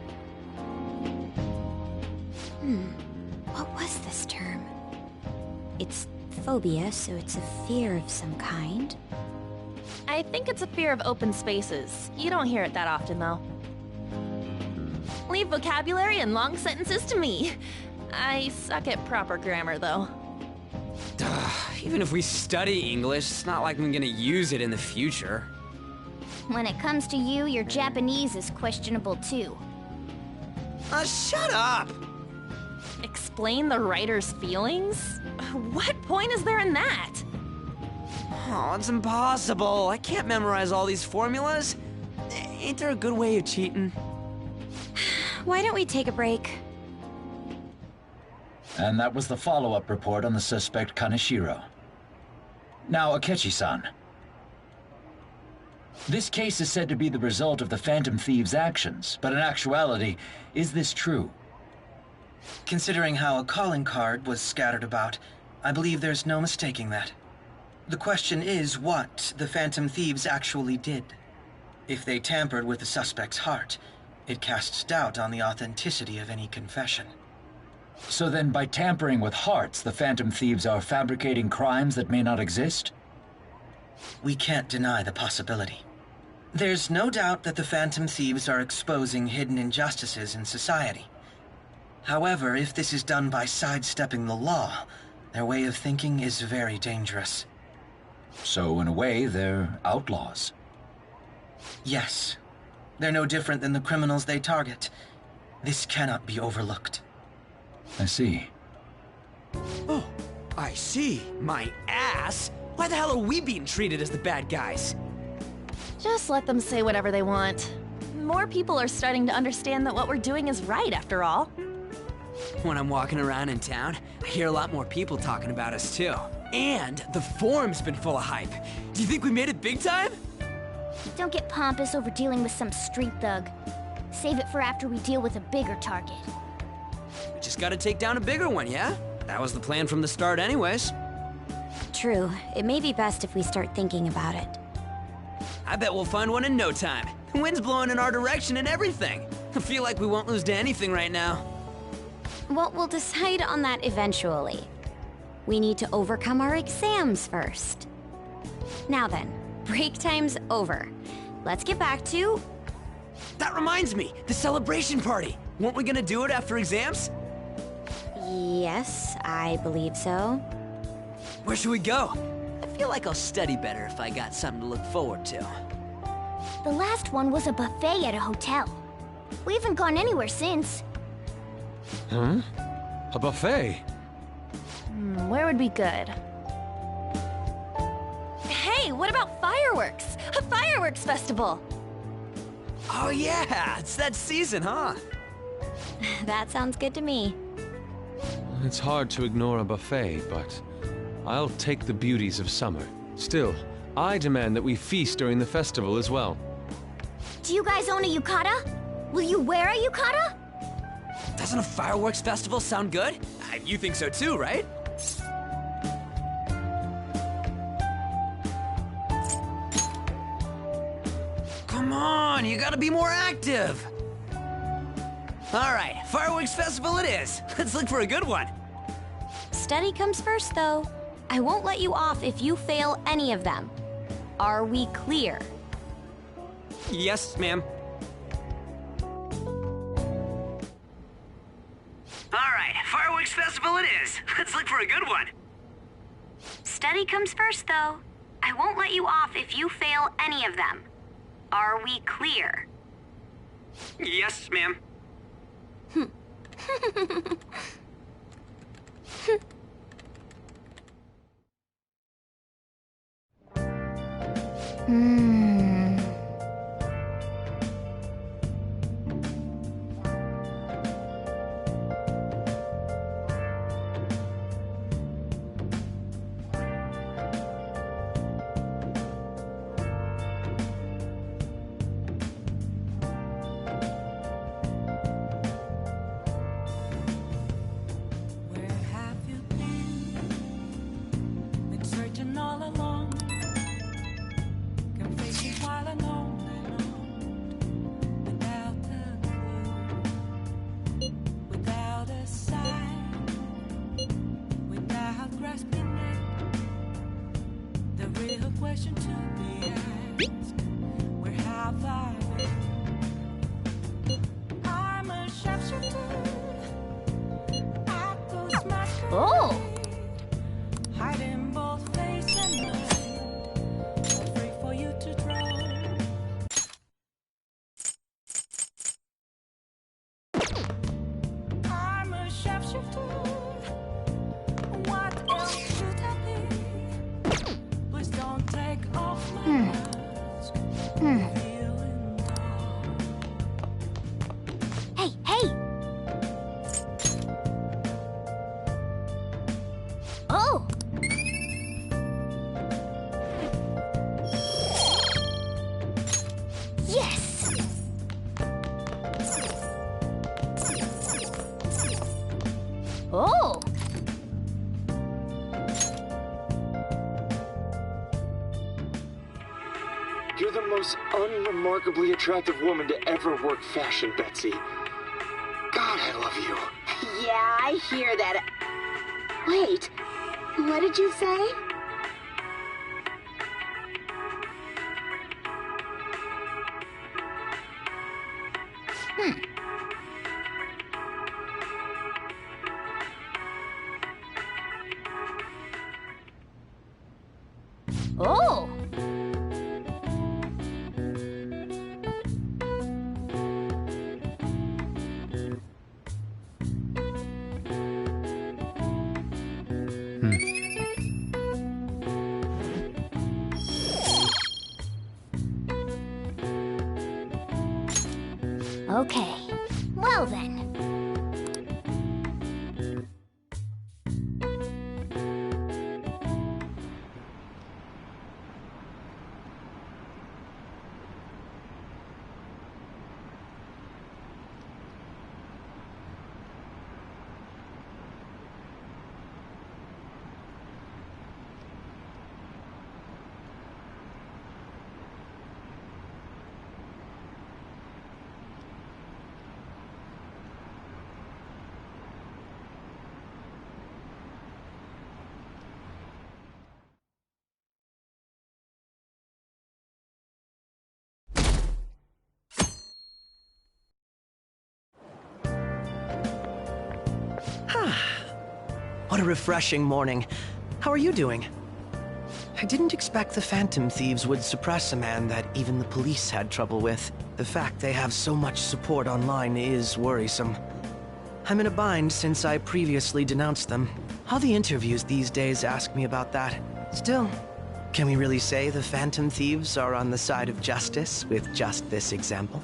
What was this term? It's phobia, so it's a fear of some kind. I think it's a fear of open spaces. You don't hear it that often, though. Leave vocabulary and long sentences to me. I suck at proper grammar, though. Even if we study English, it's not like I'm gonna use it in the future. When it comes to you, your Japanese is questionable too. Shut up! Explain the writer's feelings? What point is there in that? Oh, it's impossible. I can't memorize all these formulas. Ain't there a good way of cheating? Why don't we take a break? And that was the follow-up report on the suspect Kaneshiro. Now, Akechi-san. This case is said to be the result of the Phantom Thieves' actions, but in actuality, is this true? Considering how a calling card was scattered about, I believe there's no mistaking that. The question is what the Phantom Thieves actually did. If they tampered with the suspect's heart, it casts doubt on the authenticity of any confession. So then, by tampering with hearts, the Phantom Thieves are fabricating crimes that may not exist? We can't deny the possibility. There's no doubt that the Phantom Thieves are exposing hidden injustices in society. However, if this is done by sidestepping the law, their way of thinking is very dangerous. So, in a way, they're outlaws. Yes. They're no different than the criminals they target. This cannot be overlooked. I see. Oh, I see. My ass? Why the hell are we being treated as the bad guys? Just let them say whatever they want. More people are starting to understand that what we're doing is right, after all. When I'm walking around in town, I hear a lot more people talking about us, too. And the forum's been full of hype. Do you think we made it big time? Don't get pompous over dealing with some street thug. Save it for after we deal with a bigger target. We just gotta take down a bigger one, yeah? That was the plan from the start anyways. True. It may be best if we start thinking about it. I bet we'll find one in no time. The wind's blowing in our direction and everything. I feel like we won't lose to anything right now. Well, we'll decide on that eventually. We need to overcome our exams first. Now then, break time's over. Let's get back to... That reminds me, the celebration party. Weren't we gonna do it after exams? Yes, I believe so. Where should we go? I feel like I'll study better if I got something to look forward to. The last one was a buffet at a hotel. We haven't gone anywhere since. Huh? A buffet? Where would be good? Hey, what about fireworks? A fireworks festival! Oh yeah, it's that season, huh? That sounds good to me. It's hard to ignore a buffet, but I'll take the beauties of summer. Still, I demand that we feast during the festival as well. Do you guys own a yukata? Will you wear a yukata? Doesn't a fireworks festival sound good? You think so too, right? Come on, you gotta be more active! Alright, fireworks festival it is. Let's look for a good one. Study comes first, though. I won't let you off if you fail any of them. Are we clear? Yes, ma'am. Alright, fireworks festival it is. Let's look for a good one. Study comes first, though. I won't let you off if you fail any of them. Are we clear? Yes, ma'am. Oh! Hiding both face and mind, free for you to draw. I'm a shapeshifter. What else should I be? Please don't take off my mask. Feeling dark. Hey, hey! Oh! Yes! Oh! You're the most unremarkably attractive woman to ever work fashion, Betsy. God, I love you. Yeah, I hear that. Wait, what did you say? Okay. Well then. What a refreshing morning. How are you doing? I didn't expect the Phantom Thieves would suppress a man that even the police had trouble with. The fact they have so much support online is worrisome. I'm in a bind since I previously denounced them. All the interviews these days ask me about that. Still, can we really say the Phantom Thieves are on the side of justice with just this example?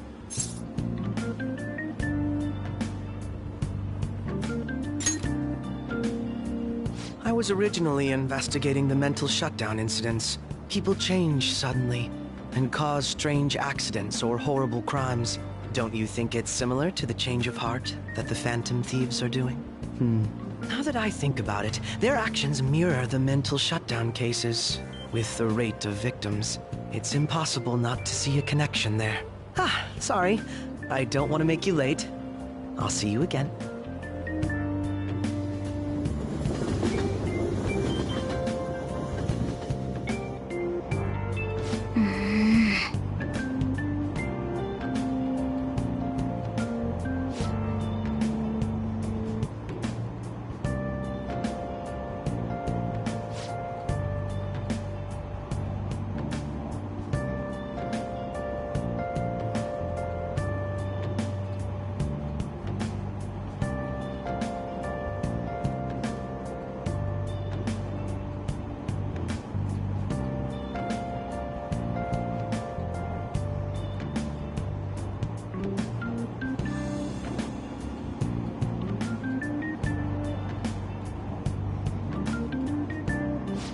I was originally investigating the mental shutdown incidents. People change suddenly and cause strange accidents or horrible crimes. Don't you think it's similar to the change of heart that the Phantom Thieves are doing? Now that I think about it, their actions mirror the mental shutdown cases. With the rate of victims, it's impossible not to see a connection there. Sorry. I don't want to make you late. I'll see you again.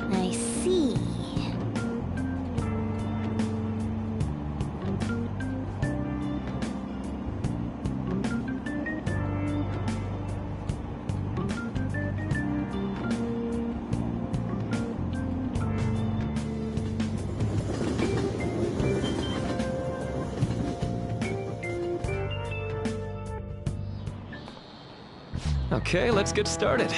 I see. Okay, let's get started.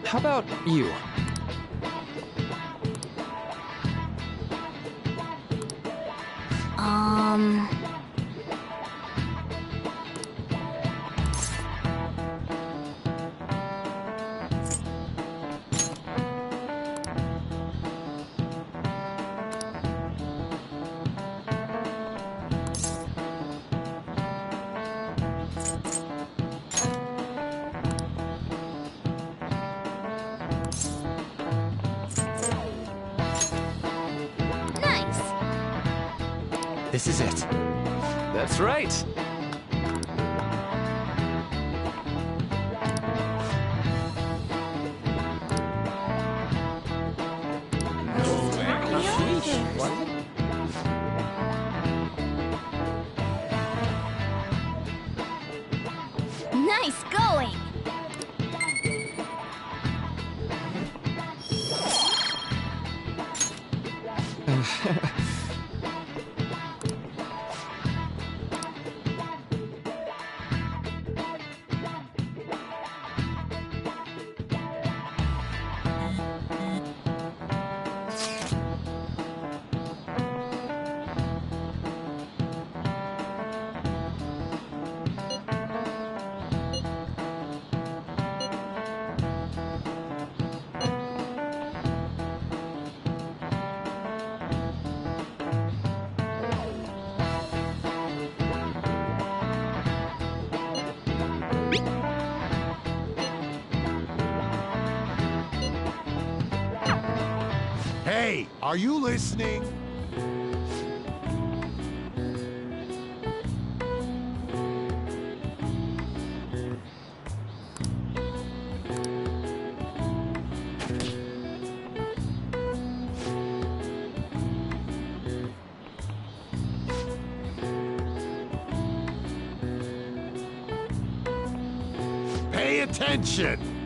How about you? This is it. That's right. Nice going! Hey, are you listening? Pay attention!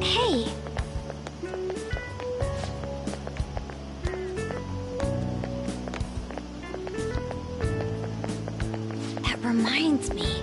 Hey! That reminds me.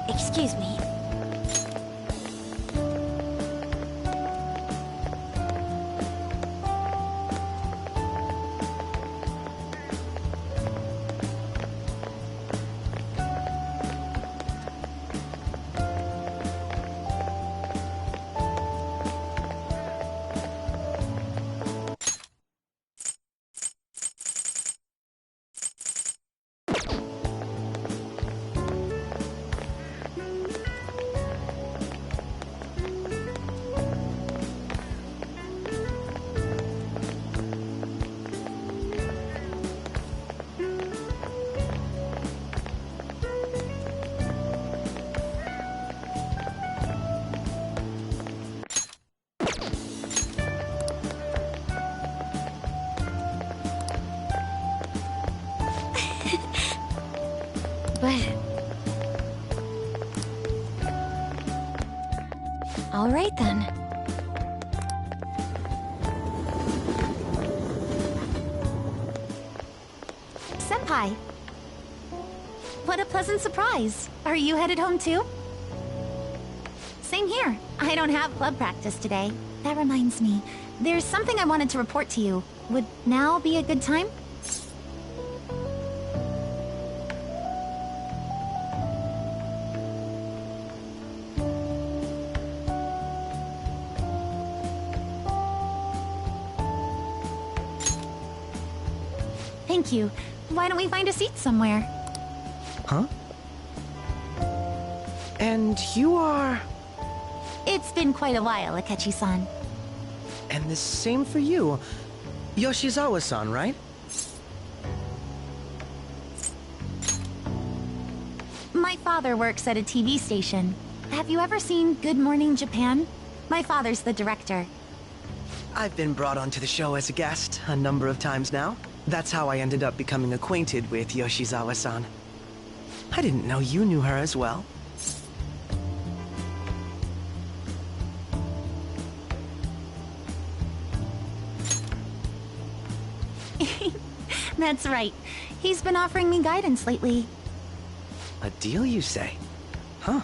Excuse me. But... all right then. Senpai! What a pleasant surprise. Are you headed home too? Same here. I don't have club practice today. That reminds me, there's something I wanted to report to you. Would now be a good time? Thank you. Why don't we find a seat somewhere? Huh? And you are... It's been quite a while, Akechi-san. And the same for you. Yoshizawa-san, right? My father works at a TV station. Have you ever seen Good Morning Japan? My father's the director. I've been brought onto the show as a guest a number of times now. That's how I ended up becoming acquainted with Yoshizawa-san. I didn't know you knew her as well. That's right. He's been offering me guidance lately. A deal, you say? Huh.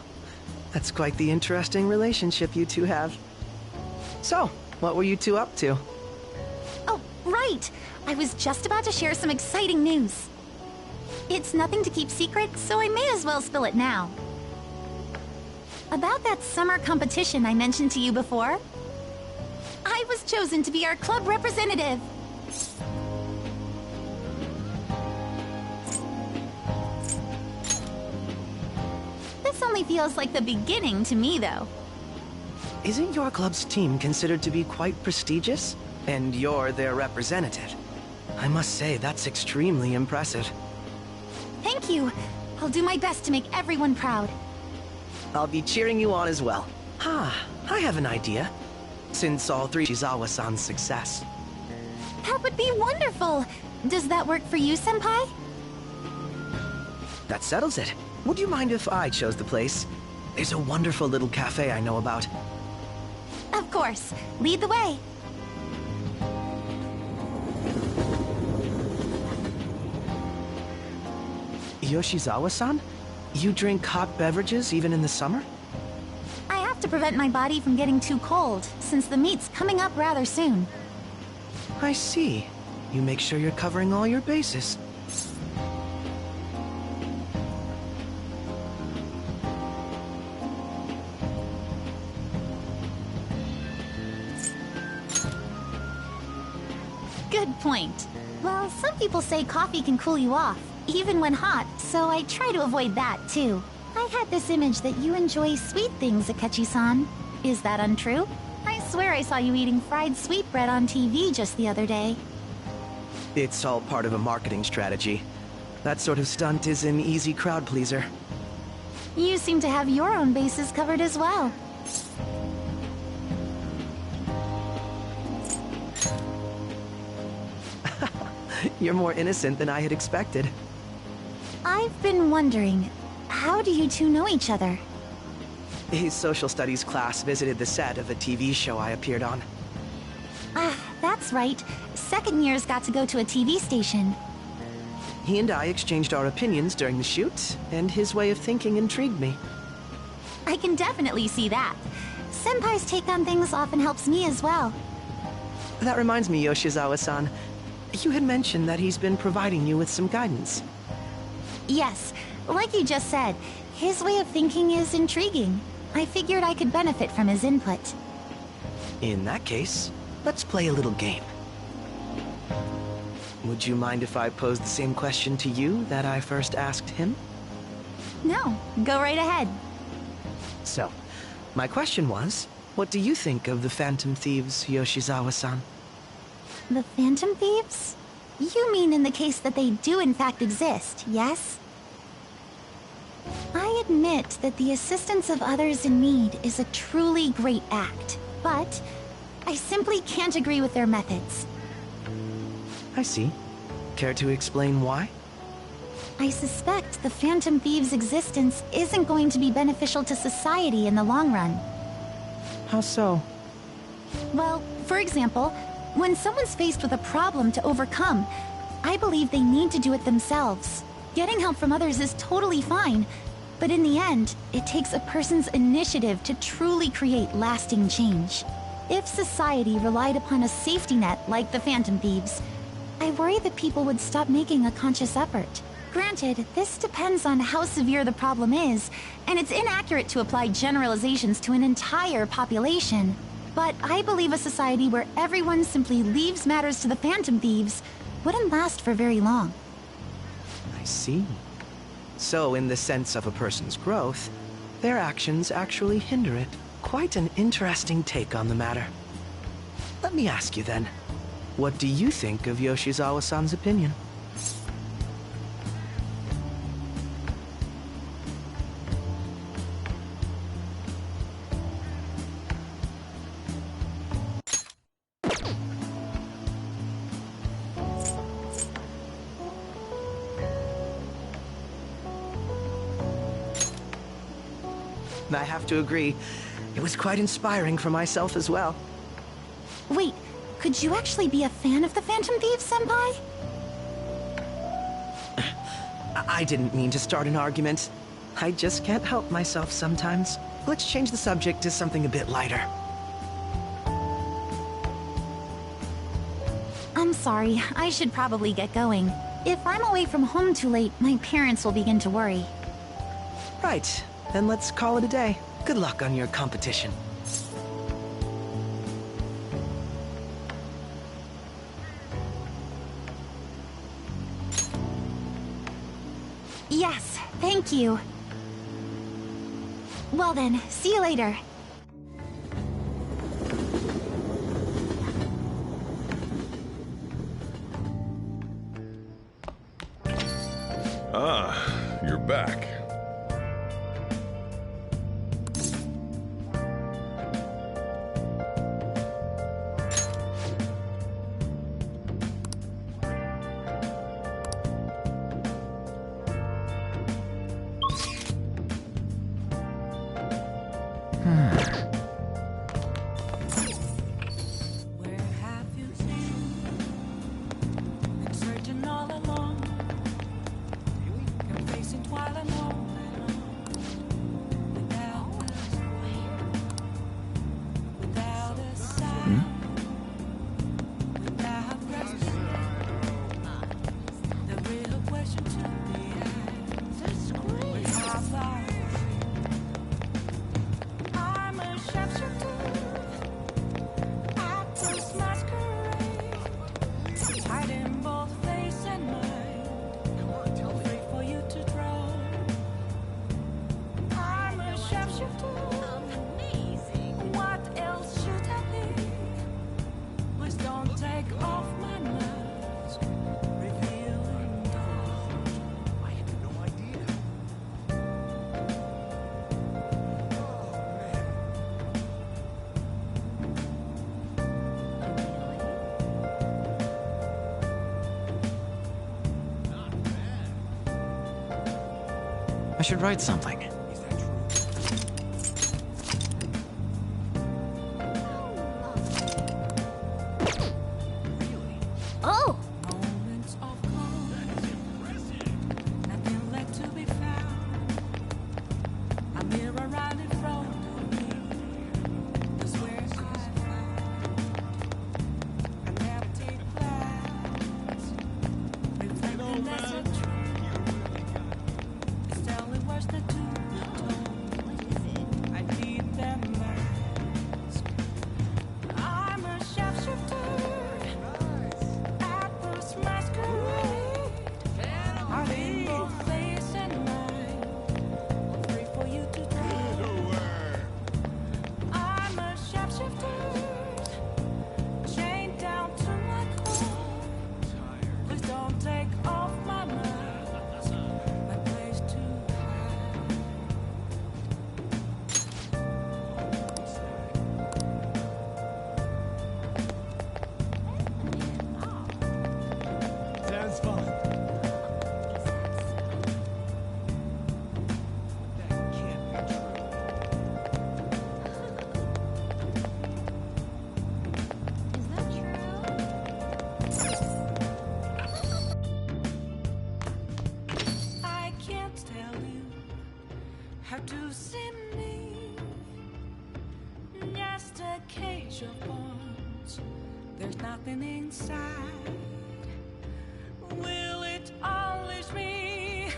That's quite the interesting relationship you two have. So, what were you two up to? Oh, right! I was just about to share some exciting news. It's nothing to keep secret, so I may as well spill it now. About that summer competition I mentioned to you before. I was chosen to be our club representative. This only feels like the beginning to me, though. Isn't your club's team considered to be quite prestigious? And you're their representative. I must say, that's extremely impressive. Thank you. I'll do my best to make everyone proud. I'll be cheering you on as well. I have an idea. Since all three Shizawa-san's success. That would be wonderful! Does that work for you, Senpai? That settles it. Would you mind if I chose the place? There's a wonderful little cafe I know about. Of course. Lead the way. Yoshizawa-san? You drink hot beverages even in the summer? I have to prevent my body from getting too cold, since the meet's coming up rather soon. I see. You make sure you're covering all your bases. Good point. Well, some people say coffee can cool you off, even when hot, so I try to avoid that, too. I had this image that you enjoy sweet things, Akechi-san. Is that untrue? I swear I saw you eating fried sweetbread on TV just the other day. It's all part of a marketing strategy. That sort of stunt is an easy crowd pleaser. You seem to have your own bases covered as well. You're more innocent than I had expected. I've been wondering, how do you two know each other? His social studies class visited the set of a TV show I appeared on. Ah, that's right. Second years got to go to a TV station. He and I exchanged our opinions during the shoot, and his way of thinking intrigued me. I can definitely see that. Senpai's take on things often helps me as well. That reminds me, Yoshizawa-san. You had mentioned that he's been providing you with some guidance. Yes, like you just said, his way of thinking is intriguing. I figured I could benefit from his input. In that case, let's play a little game. Would you mind if I posed the same question to you that I first asked him? No, go right ahead. So, my question was, what do you think of the Phantom Thieves, Yoshizawa-san? The Phantom Thieves? You mean in the case that they do in fact exist, yes? I admit that the assistance of others in need is a truly great act, but I simply can't agree with their methods. I see. Care to explain why? I suspect the Phantom Thieves' existence isn't going to be beneficial to society in the long run. How so? Well, for example, when someone's faced with a problem to overcome, I believe they need to do it themselves. Getting help from others is totally fine, but in the end, it takes a person's initiative to truly create lasting change. If society relied upon a safety net like the Phantom Thieves, I worry that people would stop making a conscious effort. Granted, this depends on how severe the problem is, and it's inaccurate to apply generalizations to an entire population. But I believe a society where everyone simply leaves matters to the Phantom Thieves wouldn't last for very long. I see. So, in the sense of a person's growth, their actions actually hinder it. Quite an interesting take on the matter. Let me ask you then, what do you think of Yoshizawa-san's opinion? I have to agree, it was quite inspiring for myself as well. Wait, could you actually be a fan of the Phantom Thieves, Senpai? I didn't mean to start an argument. I just can't help myself sometimes. Let's change the subject to something a bit lighter. I'm sorry, I should probably get going. If I'm away from home too late, my parents will begin to worry. Right, then let's call it a day. Good luck on your competition. Yes, thank you. Well then, see you later. Ah, you're back. Where have you been? Been searching all along. Kept facing twilight alone. Without a sign. Without resting. The real question to be asked. Where have I been? I'm a shapeshifter. Actors masquerade, hiding both face and mind. Free for you to draw. I'm a shapeshifter. Amazing. What else should I be? Please don't take off my mask. Revealing dawn. I had no idea. I should write something. Oh! Moments of calm. Nothing left to be found. A mirror right in front of me is where I found an empty glass, reflecting that's a truth. It's telling words that to be told. I need them mask. I'm a shapeshifter. At first masquerade, hiding both face and mind. Free for you to draw. I'm a shapeshifter, chained down to my core. Please don't take off my mask, my place to hide. Sounds fun. That can't be true. Is that I can't tell you how to see me. Just a cage of bones. There's nothing inside. Will it unleash me,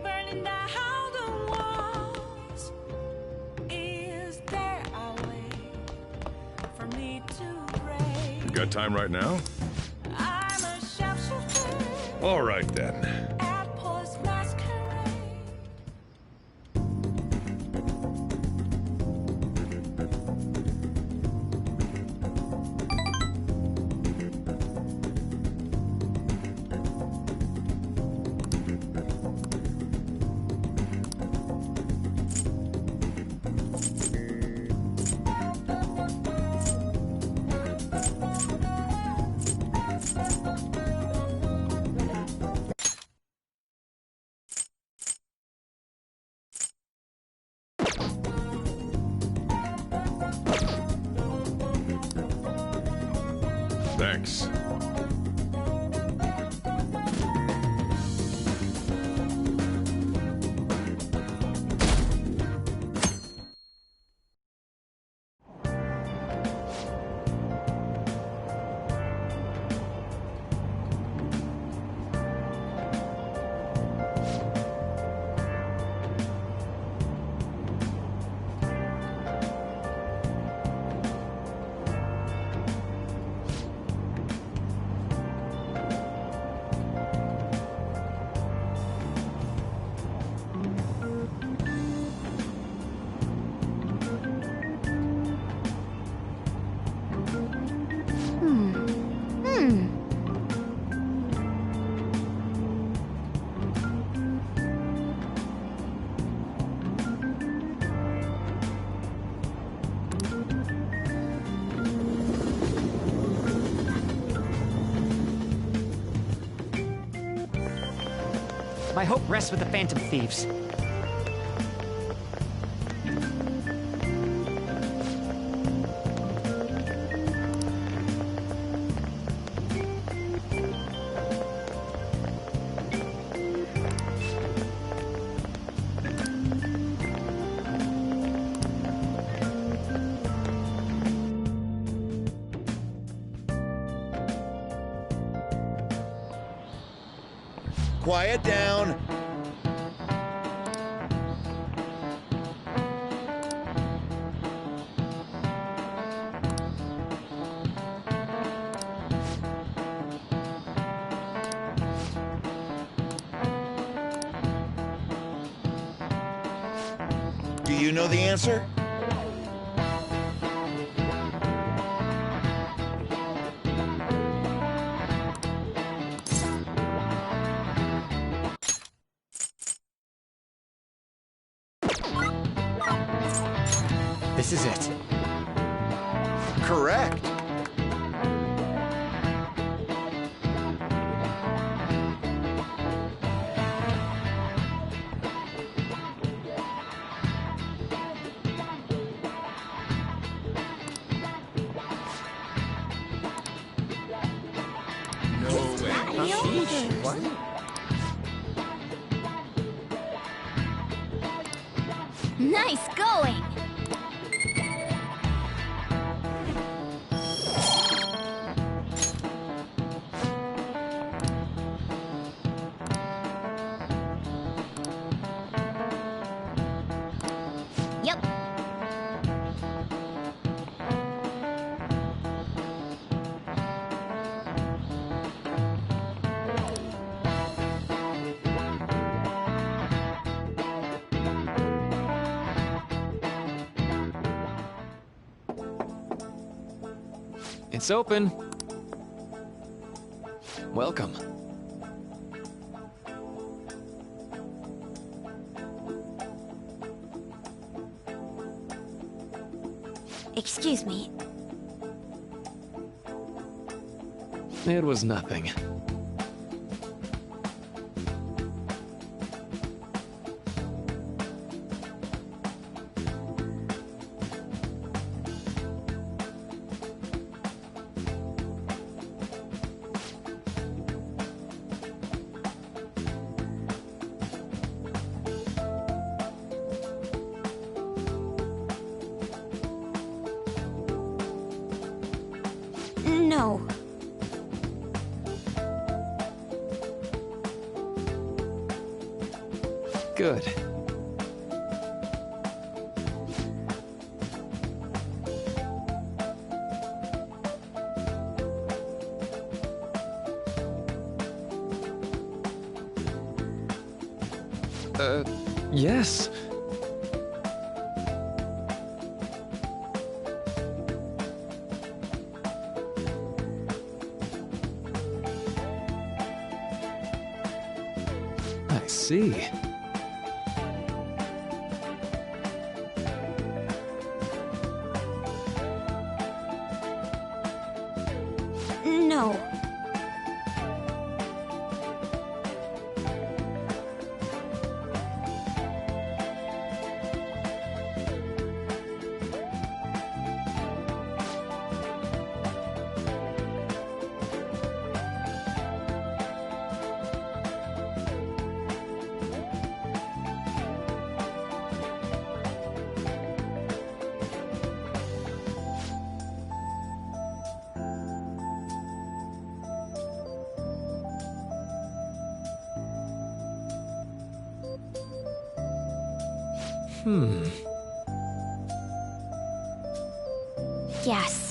burning down the walls? Is there a way for me to break? You got time right now? I'm a shapeshifter. All right then. At post masquerade. Thanks. My hope rests with the Phantom Thieves. Quiet down. Do you know the answer? This is it. Correct. Nice going! Yep. It's open. Welcome. Excuse me. It was nothing. No. Good. Yes. I see. No. Yes.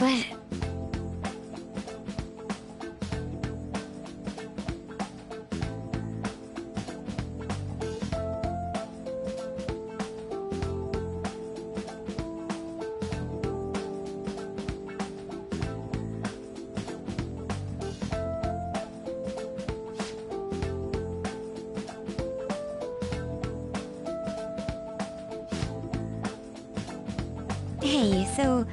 But... Hey, so...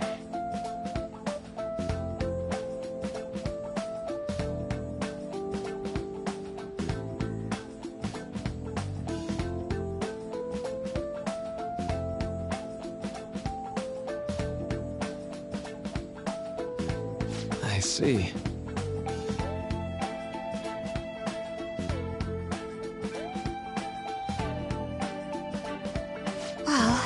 I see. Well...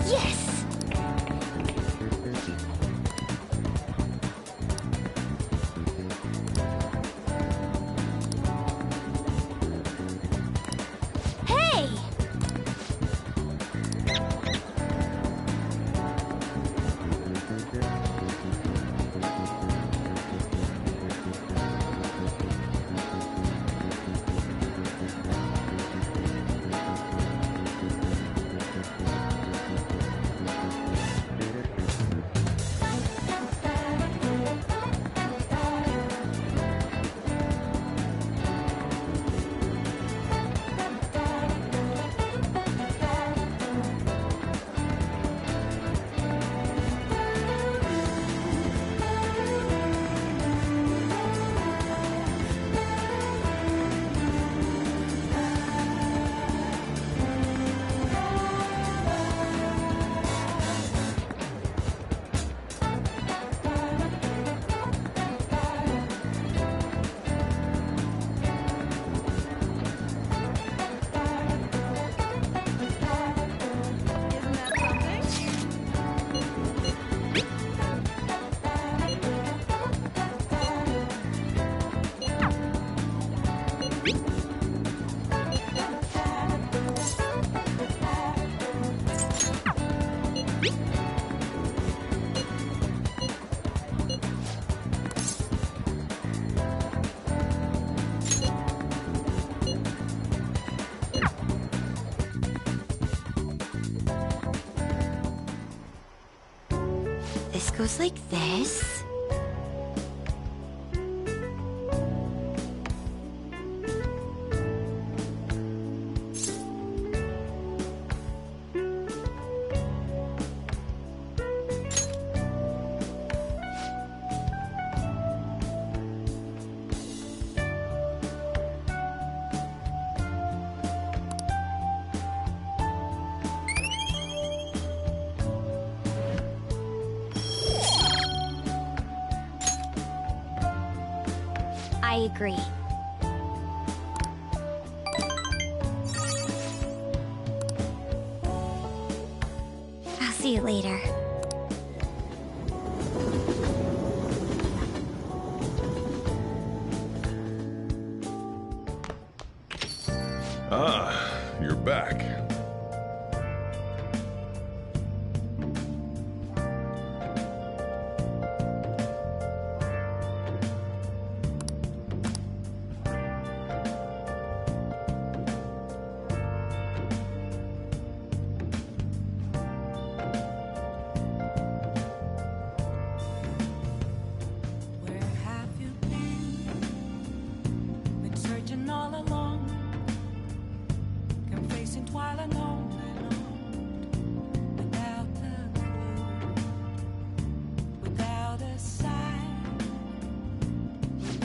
Yes! Hey! This goes like this. I agree. I'll see you later. Ah, you're back.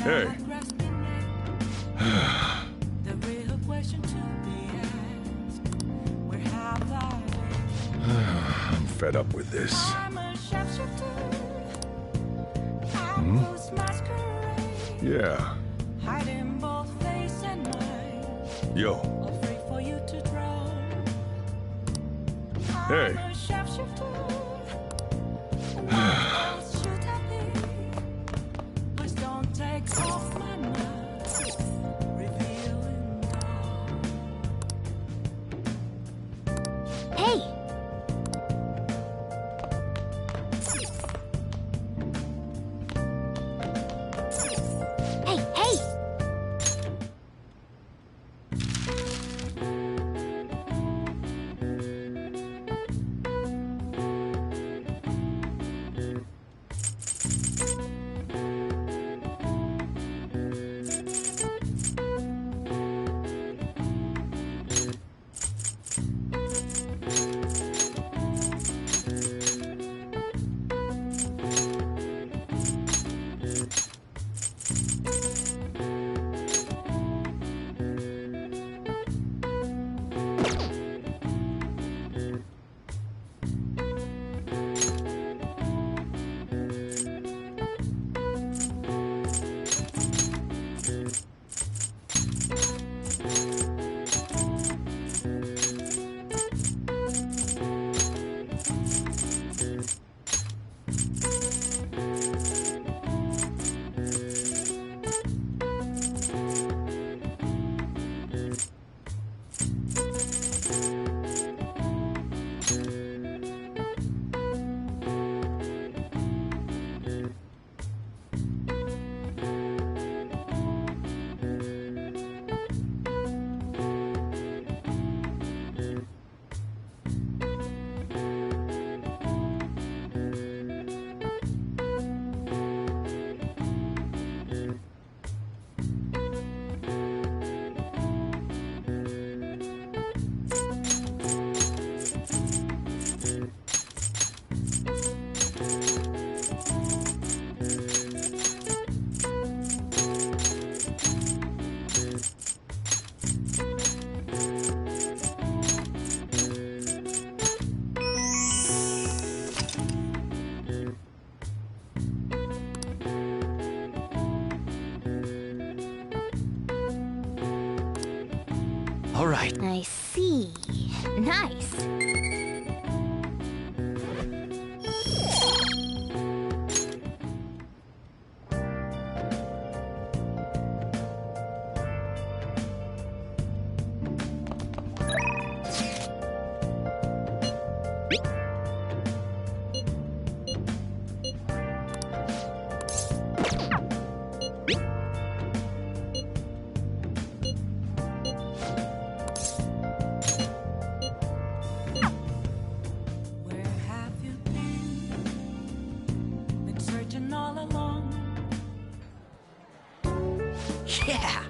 Hey. I'm fed up with this. Hmm? Yeah. Yo. Hey. Hey! Hey, hey! All right. I see. Nice. Yeah!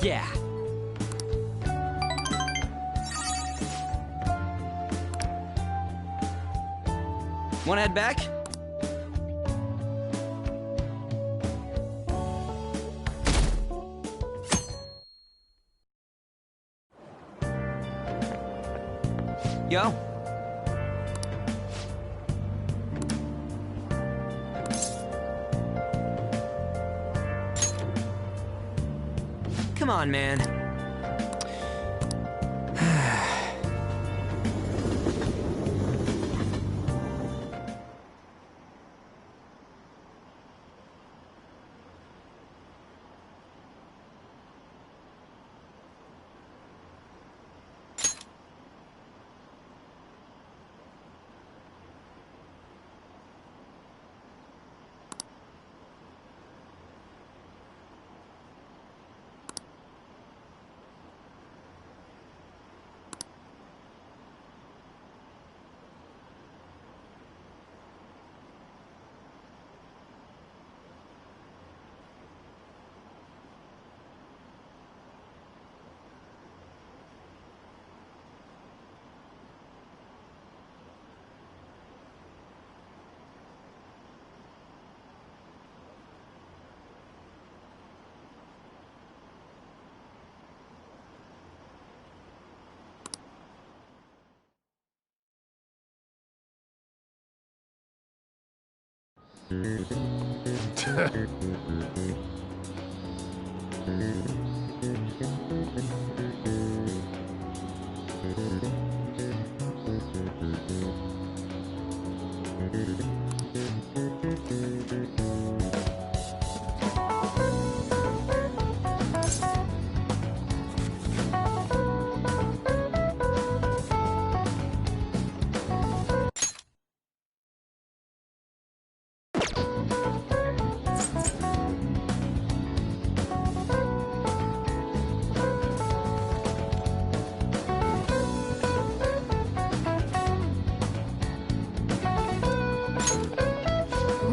Yeah! Wanna head back? Yo. Come on, man.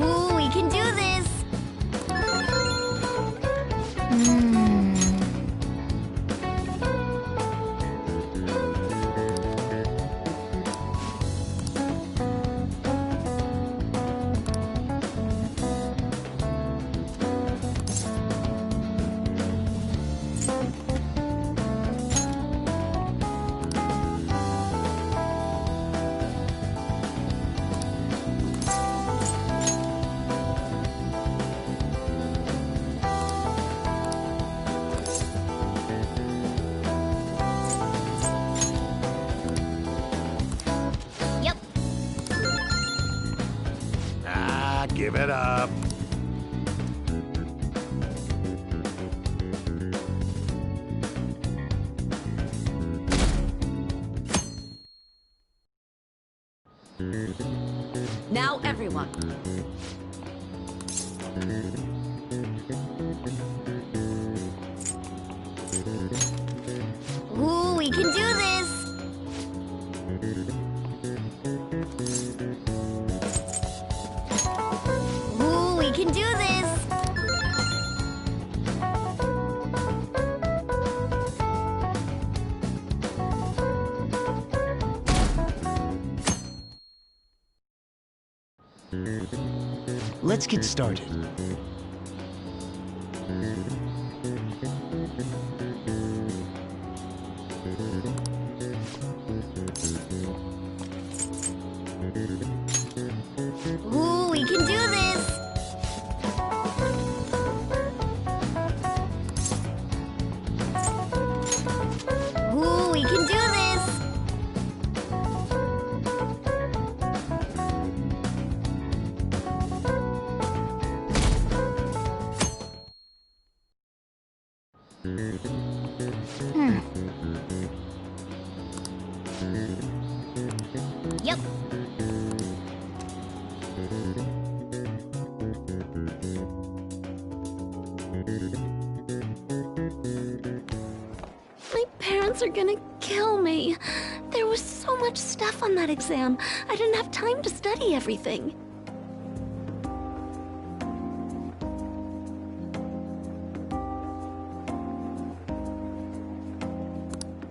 Ooh, we can do this! Give it up. Now, everyone. Ooh, we can do this! Ooh, we can do this! Let's get started. Ooh, we can do this! Ooh, we can do this! Yep. My parents are gonna kill me. There was so much stuff on that exam. I didn't have time to study everything.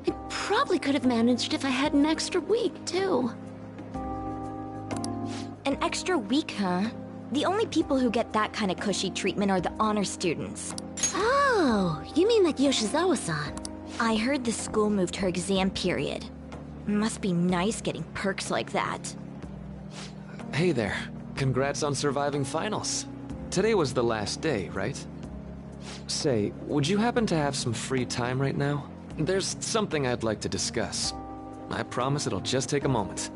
I probably could have managed if I had an extra week, too. An extra week, huh? The only people who get that kind of cushy treatment are the honor students. Oh, you mean like Yoshizawa-san? I heard the school moved her exam period. Must be nice getting perks like that. Hey there. Congrats on surviving finals. Today was the last day, right? Say, would you happen to have some free time right now? There's something I'd like to discuss. I promise it'll just take a moment.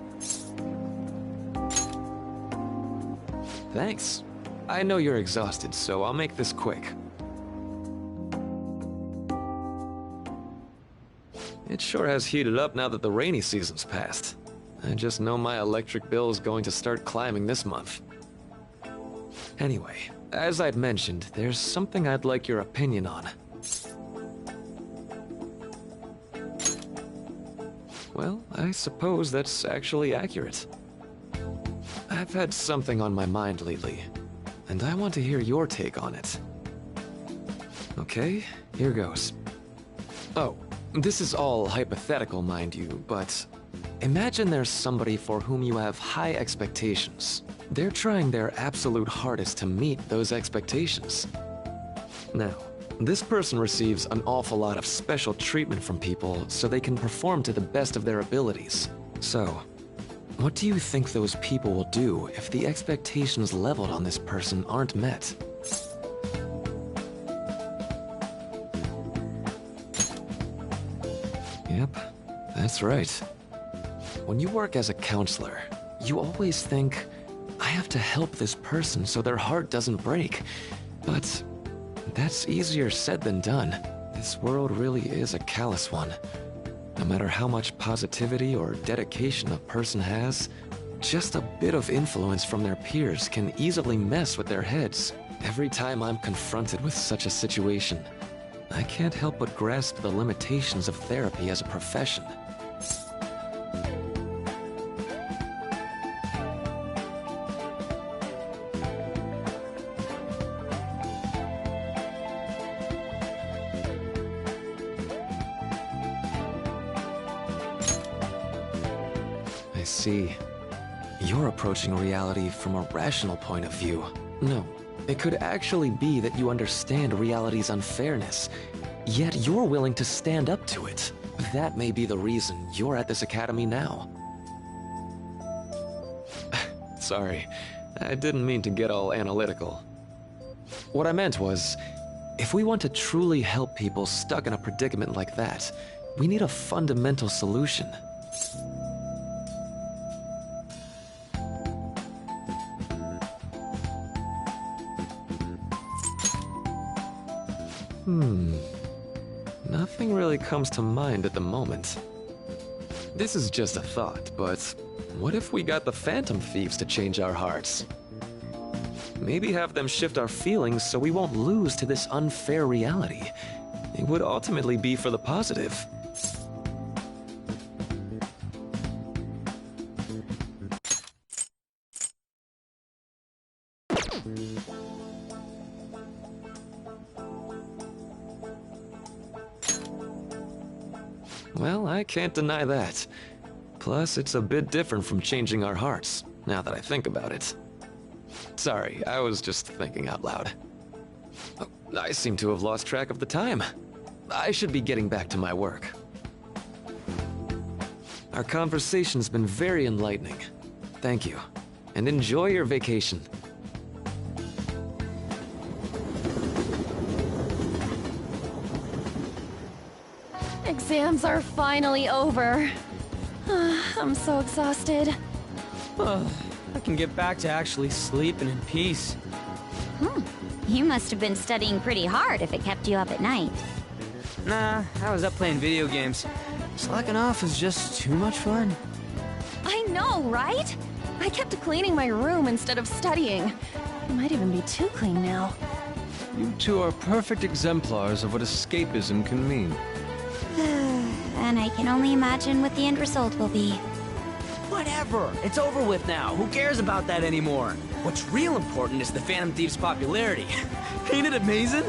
Thanks. I know you're exhausted, so I'll make this quick. It sure has heated up now that the rainy season's passed. I just know my electric bill is going to start climbing this month. Anyway, as I'd mentioned, there's something I'd like your opinion on. Well, I suppose that's actually accurate. I've had something on my mind lately, and I want to hear your take on it. Okay, here goes. Oh, this is all hypothetical, mind you, but imagine there's somebody for whom you have high expectations. They're trying their absolute hardest to meet those expectations. Now, this person receives an awful lot of special treatment from people so they can perform to the best of their abilities. So, what do you think those people will do if the expectations leveled on this person aren't met? Yep, that's right. When you work as a counselor, you always think, I have to help this person so their heart doesn't break. But that's easier said than done. This world really is a callous one. No matter how much positivity or dedication a person has, just a bit of influence from their peers can easily mess with their heads. Every time I'm confronted with such a situation, I can't help but grasp the limitations of therapy as a profession. I see. You're approaching reality from a rational point of view. No, it could actually be that you understand reality's unfairness, yet you're willing to stand up to it. That may be the reason you're at this academy now. Sorry, I didn't mean to get all analytical. What I meant was, if we want to truly help people stuck in a predicament like that, we need a fundamental solution. Nothing really comes to mind at the moment. This is just a thought, but what if we got the Phantom Thieves to change our hearts? Maybe have them shift our feelings so we won't lose to this unfair reality. It would ultimately be for the positive. Well, I can't deny that. Plus, it's a bit different from changing our hearts, now that I think about it. Sorry, I was just thinking out loud. Oh, I seem to have lost track of the time. I should be getting back to my work. Our conversation's been very enlightening. Thank you, and enjoy your vacation. Exams are finally over. I'm so exhausted. I can get back to actually sleeping in peace. You must have been studying pretty hard if it kept you up at night. Nah, I was up playing video games. Slacking off is just too much fun. I know, right? I kept cleaning my room instead of studying. It might even be too clean now. You two are perfect exemplars of what escapism can mean. And I can only imagine what the end result will be. Whatever. It's over with now. Who cares about that anymore? What's real important is the Phantom Thief's popularity. Ain't it amazing?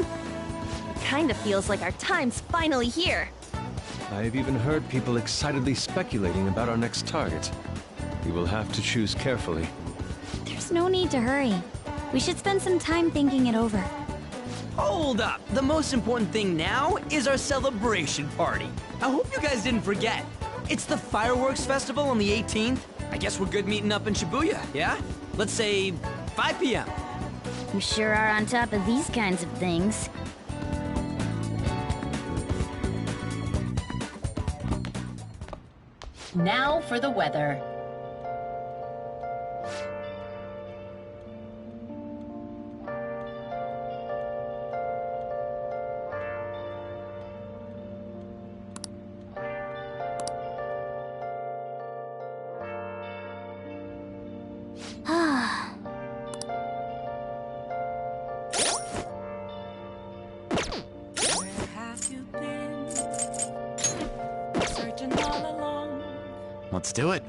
Kinda feels like our time's finally here. I have even heard people excitedly speculating about our next target. We will have to choose carefully. There's no need to hurry. We should spend some time thinking it over. Hold up! The most important thing now is our celebration party. I hope you guys didn't forget. It's the fireworks festival on the 18th. I guess we're good meeting up in Shibuya, yeah? Let's say 5 p.m. You sure are on top of these kinds of things. Now for the weather. Let's do it.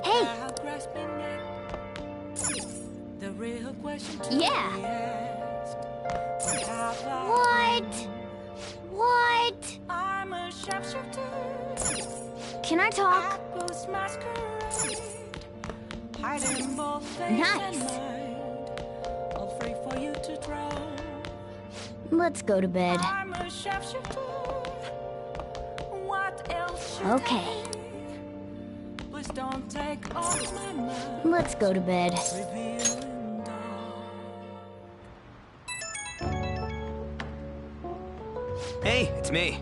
Hey! Yeah! What? What? Can I talk? Nice. Let's go to bed. Okay. Let's go to bed. Hey, it's me.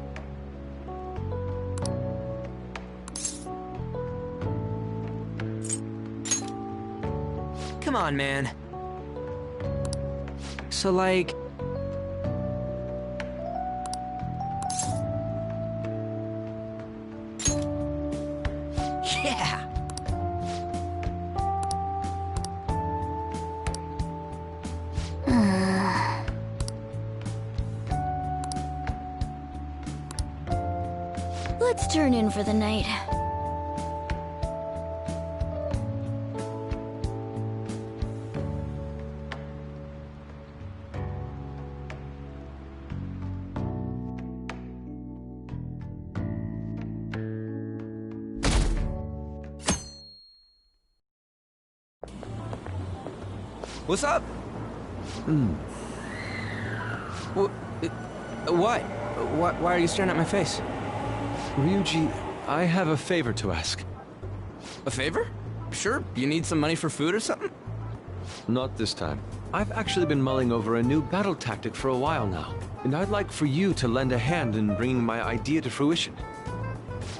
Come on, man. So, like... Yeah! Let's turn in for the night. What's up? What? Why are you staring at my face? Ryuji, I have a favor to ask. A favor? Sure. You need some money for food or something? Not this time. I've actually been mulling over a new battle tactic for a while now, and I'd like for you to lend a hand in bringing my idea to fruition.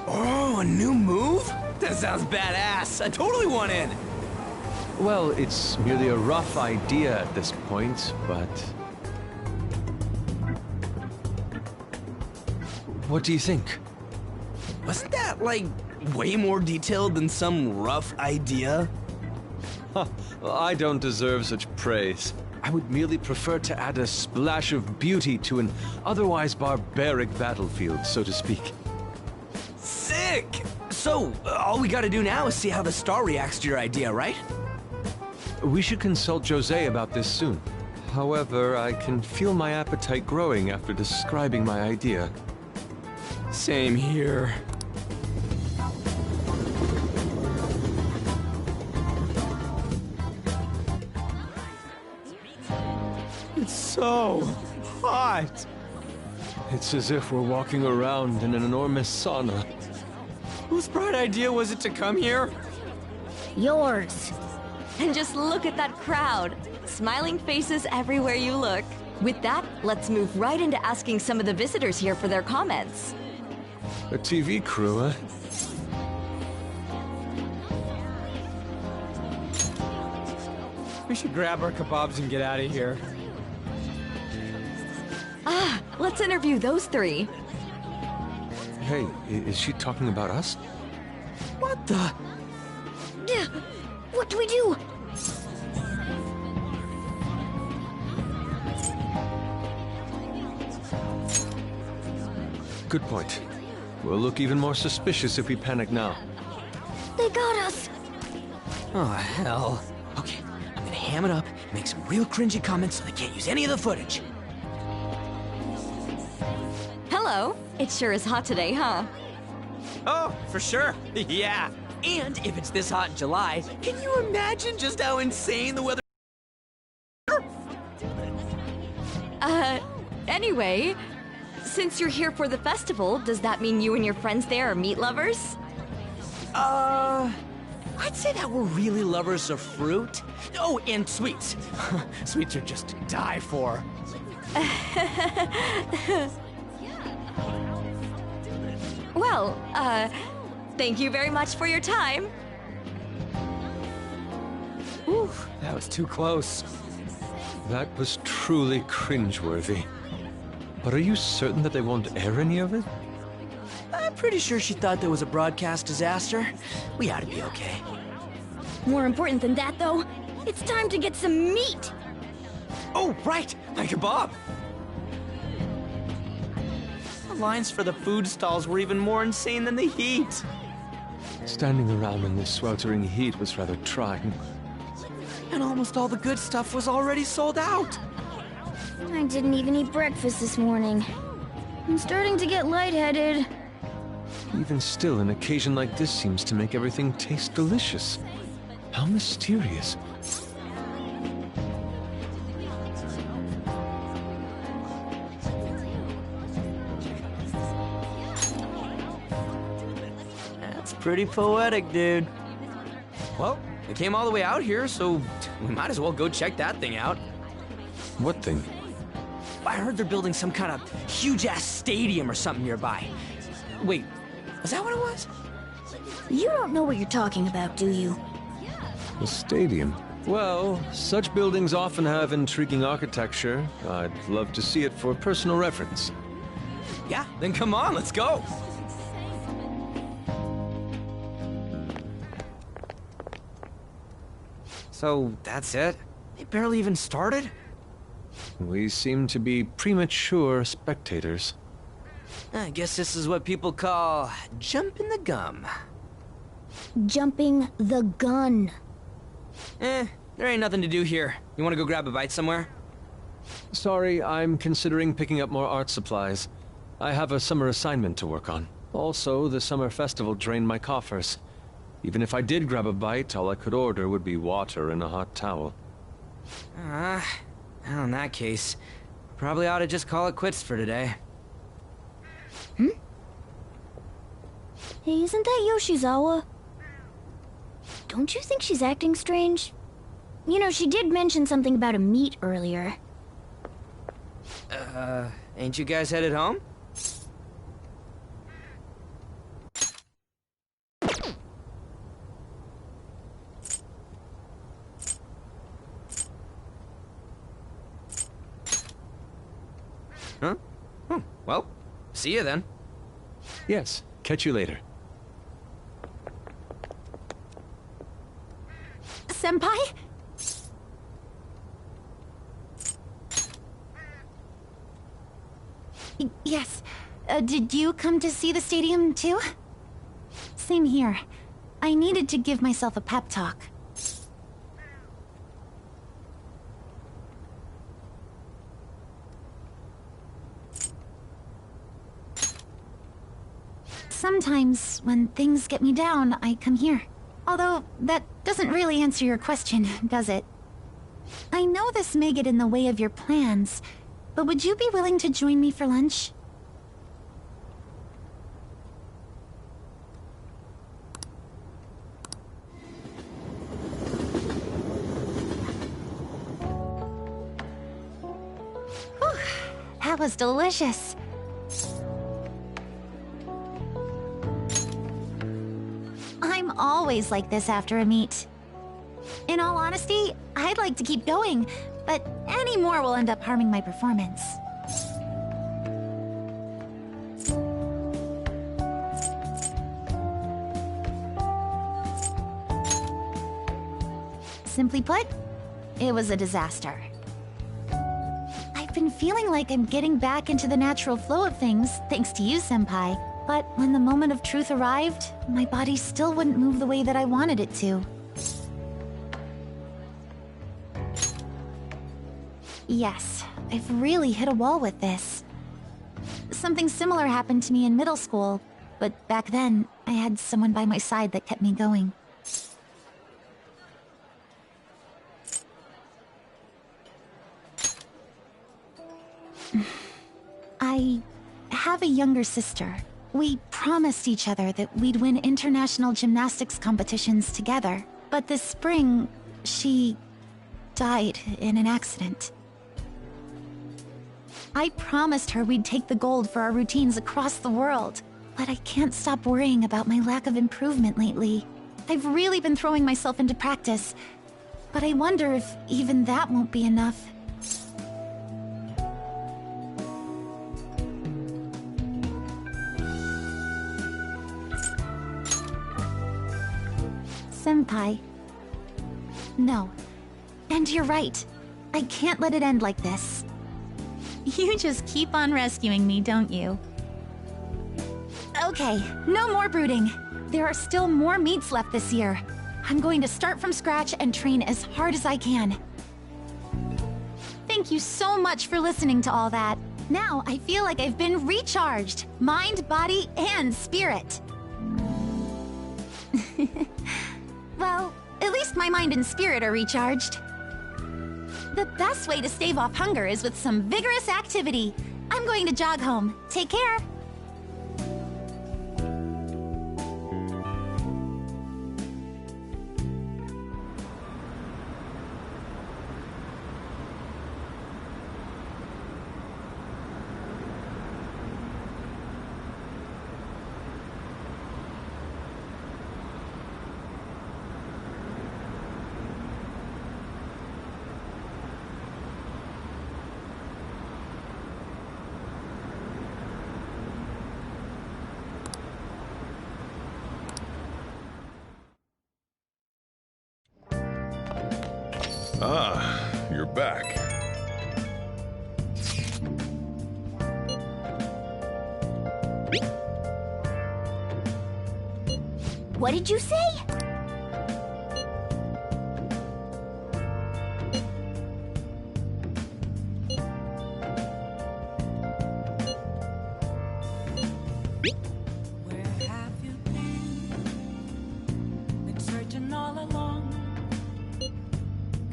Oh, a new move? That sounds badass. I totally want in. Well, it's merely a rough idea at this point, but... What do you think? Wasn't that, like, way more detailed than some rough idea? Huh, well, I don't deserve such praise. I would merely prefer to add a splash of beauty to an otherwise barbaric battlefield, so to speak. Sick! So, all we gotta do now is see how the star reacts to your idea, right? We should consult Jose about this soon. However, I can feel my appetite growing after describing my idea. Same here. It's so hot. It's as if we're walking around in an enormous sauna. Whose bright idea was it to come here? Yours. And just look at that crowd. Smiling faces everywhere you look. With that, let's move right into asking some of the visitors here for their comments. A TV crew, huh? We should grab our kebabs and get out of here. Ah, let's interview those three. Hey, is she talking about us? What the? Yeah, what do we do? Good point. We'll look even more suspicious if we panic now. They got us. Oh, hell. Okay, I'm gonna ham it up and make some real cringy comments so they can't use any of the footage. Hello. It sure is hot today, huh? Oh, for sure. Yeah. And if it's this hot in July, can you imagine just how insane the weather? Anyway, since you're here for the festival, does that mean you and your friends there are meat lovers? I'd say that we're really lovers of fruit. Oh, and sweets. Sweets are just to die for. Well, thank you very much for your time. Ooh, that was too close. That was truly cringeworthy. But are you certain that they won't air any of it? I'm pretty sure she thought there was a broadcast disaster. We ought to be okay. More important than that, though, it's time to get some meat. Oh, right! My kebab! The lines for the food stalls were even more insane than the heat. Standing around in this sweltering heat was rather trying. And almost all the good stuff was already sold out. I didn't even eat breakfast this morning. I'm starting to get lightheaded. Even still, an occasion like this seems to make everything taste delicious. How mysterious. That's pretty poetic, dude. Well, we came all the way out here, so we might as well go check that thing out. What thing? I heard they're building some kind of huge-ass stadium or something nearby. Wait, is that what it was? You don't know what you're talking about, do you? A stadium? Well, such buildings often have intriguing architecture. I'd love to see it for personal reference. Yeah, then come on, let's go! So, that's it? They barely even started? We seem to be premature spectators. I guess this is what people call jumping the gum. Jumping the gun. There ain't nothing to do here. You wanna go grab a bite somewhere? Sorry, I'm considering picking up more art supplies. I have a summer assignment to work on. Also, the summer festival drained my coffers. Even if I did grab a bite, all I could order would be water and a hot towel. Well, in that case, probably ought to just call it quits for today. Hey, isn't that Yoshizawa? Don't you think she's acting strange? You know, she did mention something about a meat earlier. Ain't you guys headed home? Huh? Well, see you then. Yes, catch you later. Senpai? Yes. Did you come to see the stadium, too? Same here. I needed to give myself a pep talk. Sometimes, when things get me down, I come here. Although, that doesn't really answer your question, does it? I know this may get in the way of your plans, but would you be willing to join me for lunch? Whew, that was delicious. I'm always like this after a meet. In all honesty, I'd like to keep going, but any more will end up harming my performance. Simply put, it was a disaster. I've been feeling like I'm getting back into the natural flow of things, thanks to you, Senpai. But when the moment of truth arrived, my body still wouldn't move the way that I wanted it to. Yes, I've really hit a wall with this. Something similar happened to me in middle school, but back then, I had someone by my side that kept me going. I have a younger sister. We promised each other that we'd win international gymnastics competitions together. But this spring, she died in an accident. I promised her we'd take the gold for our routines across the world. But I can't stop worrying about my lack of improvement lately. I've really been throwing myself into practice. But I wonder if even that won't be enough. Senpai. No. And you're right. I can't let it end like this. You just keep on rescuing me, don't you? Okay, no more brooding. There are still more meets left this year. I'm going to start from scratch and train as hard as I can. Thank you so much for listening to all that. Now I feel like I've been recharged. Mind, body, and spirit. Well, at least my mind and spirit are recharged. The best way to stave off hunger is with some vigorous activity. I'm going to jog home. Take care. Ah, you're back. What did you say? Where have you been? Been searching all along.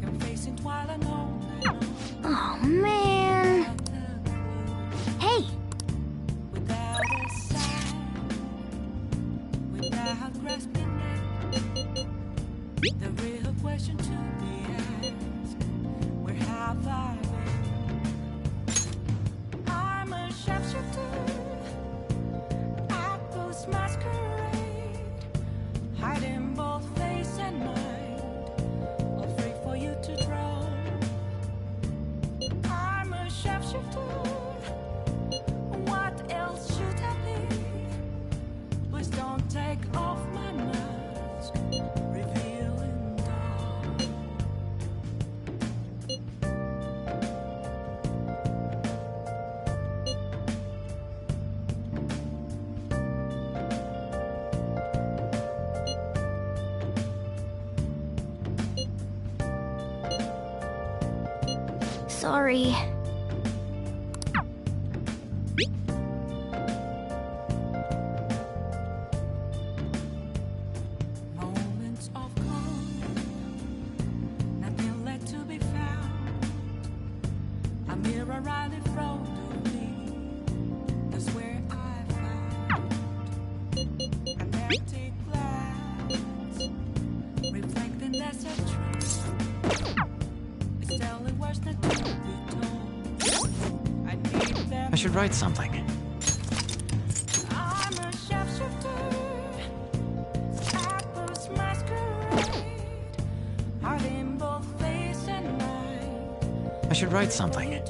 Confessing while I know. Oh, man. Hey! Without a sign, without grasping it, the real question to be asked: where have I been? I'm a sharpshooter at those masquerade, hiding both face and mind, afraid for you to draw. I'm a sharpshooter. What else should I be? Please don't take off my mask, revealing dawn. Sorry. a Riley Fro to me. That's where I found an empty glass, reflecting that's a truth. It's telling words that can't be told. I need them. I should write something. I'm a sharpshooter. Apples masquerade. Heart in both face and mind. I should write something.